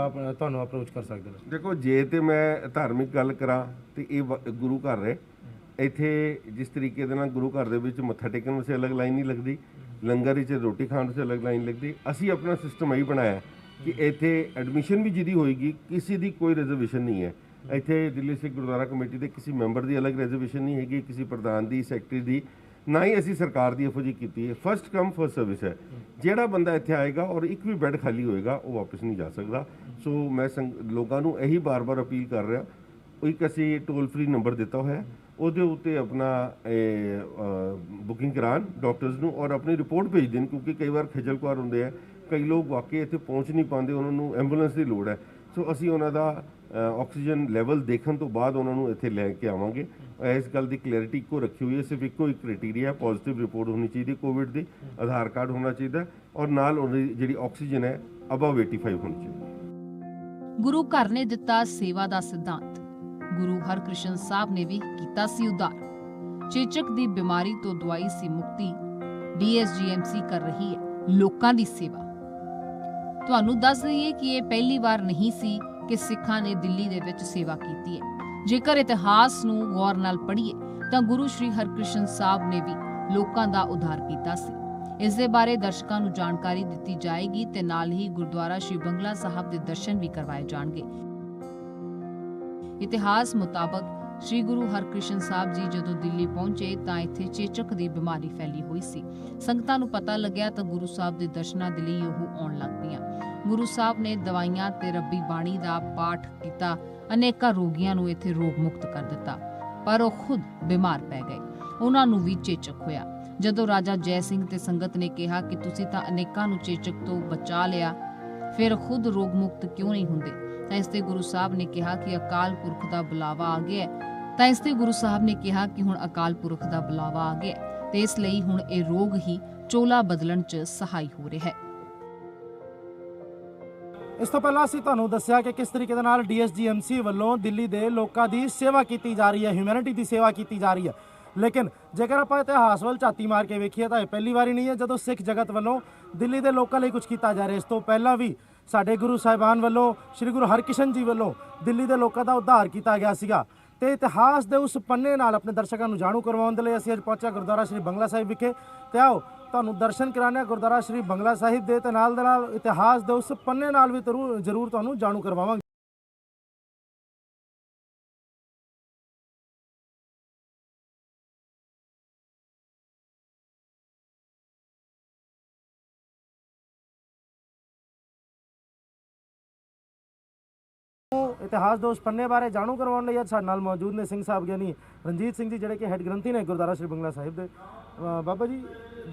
S3: ਤੁਹਾਨੂੰ ਅਪਰੋਚ ਕਰ ਸਕਦੇ ਨੇ?
S5: ਦੇਖੋ, ਜੇ ਤੇ ਮੈਂ ਧਾਰਮਿਕ ਗੱਲ ਕਰਾਂ ਤੇ ਇਹ ਗੁਰੂ ਘਰ ਹੈ, ਇੱਥੇ ਜਿਸ ਤਰੀਕੇ ਦੇ ਨਾਲ ਗੁਰੂ ਘਰ ਦੇ ਵਿੱਚ ਮੱਥਾ ਟੇਕਣ ਵਾਸਤੇ ਅਲੱਗ ਲਾਈਨ ਨਹੀਂ ਲੱਗਦੀ, ਲੰਗਰ ਵਿੱਚ ਰੋਟੀ ਖਾਣ ਵਾਸਤੇ ਅਲੱਗ ਲਾਈਨ ਲੱਗਦੀ। ਅਸੀਂ ਆਪਣਾ ਸਿਸਟਮ ਇਹੀ ਬਣਾਇਆ ਕਿ ਇੱਥੇ ਐਡਮਿਸ਼ਨ ਵੀ ਜਿਹਦੀ ਹੋਏਗੀ ਕਿਸੇ ਦੀ ਕੋਈ ਰਿਜ਼ਰਵੇਸ਼ਨ ਨਹੀਂ ਹੈ। ਇੱਥੇ ਦਿੱਲੀ ਸਿੱਖ ਗੁਰਦੁਆਰਾ ਕਮੇਟੀ ਦੇ ਕਿਸੇ ਮੈਂਬਰ ਦੀ ਅਲੱਗ ਰਿਜ਼ਰਵੇਸ਼ਨ ਨਹੀਂ ਹੈਗੀ, ਕਿਸੇ ਪ੍ਰਧਾਨ ਦੀ, ਸੈਕਟਰੀ ਦੀ, ਨਾ ਹੀ ਅਸੀਂ ਸਰਕਾਰ ਦੀ ਇਹੋ ਜਿਹੀ ਕੀਤੀ ਹੈ। ਫਸਟ ਕਮ ਫਸਟ ਸਰਵਿਸ ਹੈ। ਜਿਹੜਾ ਬੰਦਾ ਇੱਥੇ ਆਏਗਾ ਔਰ ਇੱਕ ਵੀ ਬੈੱਡ ਖਾਲੀ ਹੋਏਗਾ ਉਹ ਵਾਪਸ ਨਹੀਂ ਜਾ ਸਕਦਾ। ਸੋ ਮੈਂ ਲੋਕਾਂ ਨੂੰ ਇਹੀ ਬਾਰ-ਬਾਰ ਅਪੀਲ ਕਰ ਰਿਹਾ, ਇੱਕ ਅਸੀਂ ਟੋਲ ਫ੍ਰੀ ਨੰਬਰ ਦਿੱਤਾ ਹੋਇਆ, ਉਹਦੇ ਉੱਤੇ ਆਪਣਾ ਬੁਕਿੰਗ ਕਰਾਉਣ ਡਾਕਟਰਸ ਨੂੰ ਔਰ ਆਪਣੀ ਰਿਪੋਰਟ ਭੇਜ ਦੇਣ, ਕਿਉਂਕਿ ਕਈ ਵਾਰ ਖੱਜਲ ਖੁਆਰ ਹੁੰਦੇ ਆ, ਕਈ ਲੋਕ ਵਾਕਈ ਇੱਥੇ ਪਹੁੰਚ ਨਹੀਂ ਪਾਉਂਦੇ, ਉਹਨਾਂ ਨੂੰ ਐਂਬੂਲੈਂਸ ਦੀ ਲੋੜ ਹੈ। ਸੋ ਅਸੀਂ ਉਹਨਾਂ ਦਾ ਆਕਸੀਜਨ ਲੈਵਲ ਦੇਖਣ ਤੋਂ ਬਾਅਦ ਉਹਨਾਂ ਨੂੰ ਇੱਥੇ ਲੈ ਕੇ ਆਵਾਂਗੇ। ਇਸ ਗੱਲ ਦੀ ਕਲੈਰਿਟੀ ਇੱਕੋ ਰੱਖੀ ਹੋਈ ਹੈ, ਸਿਰਫ ਇੱਕੋ ਇੱਕ ਕ੍ਰਾਈਟੇਰੀਆ, ਪੋਜ਼ਿਟਿਵ ਰਿਪੋਰਟ ਹੋਣੀ ਚਾਹੀਦੀ ਕੋਵਿਡ ਦੀ, ਆਧਾਰ ਕਾਰਡ ਹੋਣਾ ਚਾਹੀਦਾ ਔਰ ਨਾਲ ਉਹਦੀ ਜਿਹੜੀ ਆਕਸੀਜਨ ਹੈ ਅਬਵ 85 ਹੋਣੀ ਚਾਹੀਦੀ।
S2: ਗੁਰੂ ਘਰ ਨੇ ਦਿੱਤਾ ਸੇਵਾ ਦਾ ਸਿਧਾਂਤ, ਗੁਰੂ ਹਰਕ੍ਰਿਸ਼ਨ ਸਾਹਿਬ ਨੇ ਵੀ ਕੀਤਾ ਸੀ ਉਦਾਰ। ਚੇਚਕ ਦੀ ਬਿਮਾਰੀ ਤੋਂ ਦਵਾਈ ਸੀ ਮੁਕਤੀ, ਡੀਐਸਜੀਐਮਸੀ ਕਰ ਰਹੀ ਹੈ ਲੋਕਾਂ ਦੀ ਸੇਵਾ। ਤੁਹਾਨੂੰ ਦੱਸ ਦਈਏ ਕਿ ਇਹ ਪਹਿਲੀ ਵਾਰ ਨਹੀਂ ਸੀ ਕਿ ਸਿੱਖਾਂ ਨੇ ਦਿੱਲੀ ਦੇ ਵਿੱਚ ਸੇਵਾ ਕੀਤੀ ਹੈ। ਜੇਕਰ ਇਤਿਹਾਸ ਨੂੰ ਗੌਰ ਨਾਲ ਪੜ੍ਹੀਏ ਤਾਂ ਗੁਰੂ ਸ਼੍ਰੀ ਹਰਕ੍ਰਿਸ਼ਨ ਸਾਹਿਬ ਨੇ ਵੀ ਲੋਕਾਂ ਦਾ ਉਧਾਰ ਕੀਤਾ ਸੀ। ਇਸ ਦੇ ਬਾਰੇ ਦਰਸ਼ਕਾਂ ਨੂੰ ਜਾਣਕਾਰੀ ਦਿੱਤੀ ਜਾਏਗੀ ਤੇ ਨਾਲ ਹੀ ਗੁਰਦੁਆਰਾ ਸ਼੍ਰੀ ਬੰਗਲਾ ਸਾਹਿਬ ਦੇ ਦਰਸ਼ਨ ਵੀ ਕਰਵਾਏ ਜਾਣਗੇ। ਇਤਿਹਾਸ ਮੁਤਾਬਕ ਸ਼੍ਰੀ ਗੁਰੂ ਹਰਕ੍ਰਿਸ਼ਨ ਸਾਹਿਬ ਜੀ ਜਦੋਂ ਦਿੱਲੀ ਪਹੁੰਚੇ ਤਾਂ ਇੱਥੇ ਚੇਚਕ ਦੀ ਬਿਮਾਰੀ ਫੈਲੀ ਹੋਈ ਸੀ। ਸੰਗਤਾਂ ਨੂੰ ਪਤਾ ਲੱਗਿਆ ਤਾਂ ਗੁਰੂ ਸਾਹਿਬ ਦੇ ਦਰਸ਼ਨਾਂ ਦੇ ਲਈ ਉਹ ਆਉਣ ਲੱਗ ਪਈਆਂ। ਗੁਰੂ ਸਾਹਿਬ ਨੇ ਦਵਾਈਆਂ ਤੇ ਰੱਬੀ ਬਾਣੀ ਦਾ ਪਾਠ ਕੀਤਾ, ਅਨੇਕਾਂ ਰੋਗੀਆਂ ਨੂੰ ਇੱਥੇ ਰੋਗ ਮੁਕਤ ਕਰ ਦਿੱਤਾ, ਪਰ ਉਹ ਖੁਦ ਬਿਮਾਰ ਪੈ ਗਏ। ਉਹਨਾਂ ਨੂੰ ਵੀ ਚੇਚਕ ਹੋਇਆ। ਜਦੋਂ ਰਾਜਾ ਜੈ ਸਿੰਘ ਤੇ ਸੰਗਤ ਨੇ ਕਿਹਾ ਕਿ ਤੁਸੀਂ ਤਾਂ ਅਨੇਕਾਂ ਨੂੰ ਚੇਚਕ ਤੋਂ ਬਚਾ ਲਿਆ, ਫਿਰ ਖੁਦ ਰੋਗ ਮੁਕਤ ਕਿਉਂ ਨਹੀਂ ਹੁੰਦੇ, ਤਾਂ ਇਸ ਤੇ ਗੁਰੂ ਸਾਹਿਬ ਨੇ ਕਿਹਾ ਕਿ ਅਕਾਲ ਪੁਰਖ ਦਾ ਬੁਲਾਵਾ ਆ ਗਿਆ ਤੇ ਇਸ ਲਈ ਹੁਣ ਇਹ ਰੋਗ ਹੀ ਚੋਲਾ ਬਦਲਣ 'ਚ ਸਹਾਈ ਹੋ ਰਿਹਾ ਹੈ।
S3: ਇਸ ਤੋਂ ਪਹਿਲਾਂ ਅਸੀਂ ਤੁਹਾਨੂੰ ਦੱਸਿਆ ਕਿ ਕਿਸ ਤਰੀਕੇ ਦੇ ਨਾਲ ਡੀਐਸਜੀਐਮਸੀ ਵੱਲੋਂ ਦਿੱਲੀ ਦੇ ਲੋਕਾਂ ਦੀ ਸੇਵਾ ਕੀਤੀ ਜਾ ਰਹੀ ਹੈ, ਹਿਊਮੈਨਿਟੀ ਦੀ ਸੇਵਾ ਕੀਤੀ ਜਾ ਰਹੀ ਹੈ। ਲੇਕਿਨ ਜੇਕਰ ਆਪਾਂ ਇਤਿਹਾਸ ਵੱਲ ਝਾਤੀ ਮਾਰ ਕੇ ਵੇਖੀਏ ਤਾਂ ਇਹ ਪਹਿਲੀ ਵਾਰੀ ਨਹੀਂ ਹੈ ਜਦੋਂ ਸਿੱਖ ਜਗਤ ਵੱਲੋਂ ਦਿੱਲੀ ਦੇ ਲੋਕਾਂ ਲਈ ਕੁਝ ਕੀਤਾ ਜਾ ਰਿਹਾ। ਇਸ ਤੋਂ ਪਹਿਲਾਂ ਵੀ ਸਾਡੇ ਗੁਰੂ ਸਾਹਿਬਾਨ ਵੱਲੋਂ, ਸ਼੍ਰੀ ਗੁਰੂ ਹਰਕ੍ਰਿਸ਼ਨ ਜੀ ਵੱਲੋਂ ਦਿੱਲੀ ਦੇ ਲੋਕਾਂ ਦਾ ਉਧਾਰ ਕੀਤਾ ਗਿਆ ਸੀਗਾ। ਤੇ ਇਤਿਹਾਸ ਦੇ ਉਸ ਪੰਨੇ ਨਾਲ ਆਪਣੇ ਦਰਸ਼ਕਾਂ ਨੂੰ ਜਾਣੂ ਕਰਵਾਉਣ ਦੇ ਲਈ ਅਸੀਂ ਅੱਜ ਪਹੁੰਚਿਆ ਗੁਰਦੁਆਰਾ ਸ਼੍ਰੀ ਬੰਗਲਾ ਸਾਹਿਬ ਵਿਖੇ। ਤੇ ਆਓ ਤੁਹਾਨੂੰ ਦਰਸ਼ਨ ਕਰਾਉਂਦੇ ਗੁਰਦੁਆਰਾ ਸ਼੍ਰੀ ਬੰਗਲਾ ਸਾਹਿਬ ਦੇ, ਤੇ ਨਾਲ ਦੇ ਨਾਲ ਇਤਿਹਾਸ ਦੇ ਉਸ ਪੰਨੇ ਨਾਲ ਵੀ ਜ਼ਰੂਰ ਤੁਹਾਨੂੰ ਜਾਣੂ ਕਰਵਾਵਾਂਗੇ। ਇਤਿਹਾਸ ਦੇ ਉਸ ਪੰਨੇ ਬਾਰੇ ਜਾਣੂ ਕਰਵਾਉਣ ਲਈ ਅੱਜ ਸਾਡੇ ਨਾਲ ਮੌਜੂਦ ਨੇ ਸਿੰਘ ਸਾਹਿਬ ਗਿਆਨੀ ਰਣਜੀਤ ਸਿੰਘ ਜੀ, ਜਿਹੜੇ ਕਿ ਹੈੱਡ ਗ੍ਰੰਥੀ ਨੇ ਗੁਰਦੁਆਰਾ ਸ਼੍ਰੀ ਬੰਗਲਾ ਸਾਹਿਬ ਦੇ। ਬਾਬਾ ਜੀ,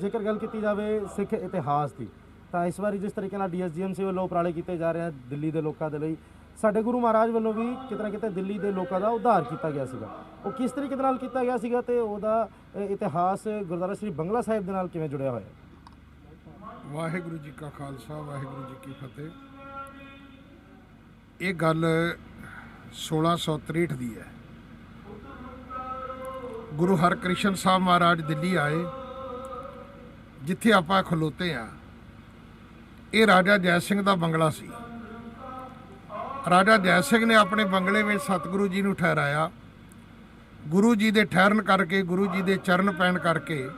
S3: ਜੇਕਰ ਗੱਲ ਕੀਤੀ ਜਾਵੇ ਸਿੱਖ ਇਤਿਹਾਸ ਦੀ, ਤਾਂ ਇਸ ਵਾਰੀ ਜਿਸ ਤਰੀਕੇ ਨਾਲ ਡੀਐਸਜੀਐਮਸੀ ਵੱਲੋਂ ਉਪਰਾਲੇ ਕੀਤੇ ਜਾ ਰਹੇ ਹਨ ਦਿੱਲੀ ਦੇ ਲੋਕਾਂ ਦੇ ਲਈ, ਸਾਡੇ ਗੁਰੂ ਮਹਾਰਾਜ ਵੱਲੋਂ ਵੀ ਕਿਤੇ ਨਾ ਕਿਤੇ ਦਿੱਲੀ ਦੇ ਲੋਕਾਂ ਦਾ ਉਧਾਰ ਕੀਤਾ ਗਿਆ ਸੀਗਾ। ਉਹ ਕਿਸ ਤਰੀਕੇ ਦੇ ਨਾਲ ਕੀਤਾ ਗਿਆ ਸੀਗਾ ਤੇ ਉਹਦਾ ਇਤਿਹਾਸ ਗੁਰਦੁਆਰਾ ਸ਼੍ਰੀ ਬੰਗਲਾ ਸਾਹਿਬ ਦੇ ਨਾਲ ਕਿਵੇਂ ਜੁੜਿਆ ਹੋਇਆ ਹੈ?
S6: ਵਾਹਿਗੁਰੂ ਜੀ ਕਾ ਖਾਲਸਾ, ਵਾਹਿਗੁਰੂ ਜੀ ਕੀ ਫਤਿਹ। ਇਹ ਗੱਲ 1663 ਦੀ ਹੈ। ਗੁਰੂ ਹਰਕ੍ਰਿਸ਼ਨ ਸਾਹਿਬ ਮਹਾਰਾਜ ਦਿੱਲੀ ਆਏ, ਜਿੱਥੇ ਆਪਾਂ ਖਲੋਤੇ ਆ। ਇਹ ਰਾਜਾ ਜੈ ਸਿੰਘ ਦਾ ਬੰਗਲਾ ਸੀ। ਰਾਜਾ ਜੈ ਸਿੰਘ ਨੇ ਆਪਣੇ ਬੰਗਲੇ ਵਿੱਚ ਸਤਿਗੁਰੂ ਜੀ ਨੂੰ ਠਹਿਰਾਇਆ। ਗੁਰੂ ਜੀ ਦੇ ਠਹਿਰਨ ਕਰਕੇ, ਗੁਰੂ ਜੀ ਦੇ ਚਰਨ ਪੈਣ ਕਰਕੇ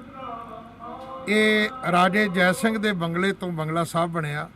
S6: ਇਹ ਰਾਜੇ ਜੈ ਸਿੰਘ ਦੇ ਬੰਗਲੇ ਤੋਂ ਬੰਗਲਾ ਸਾਹਿਬ ਬਣਿਆ।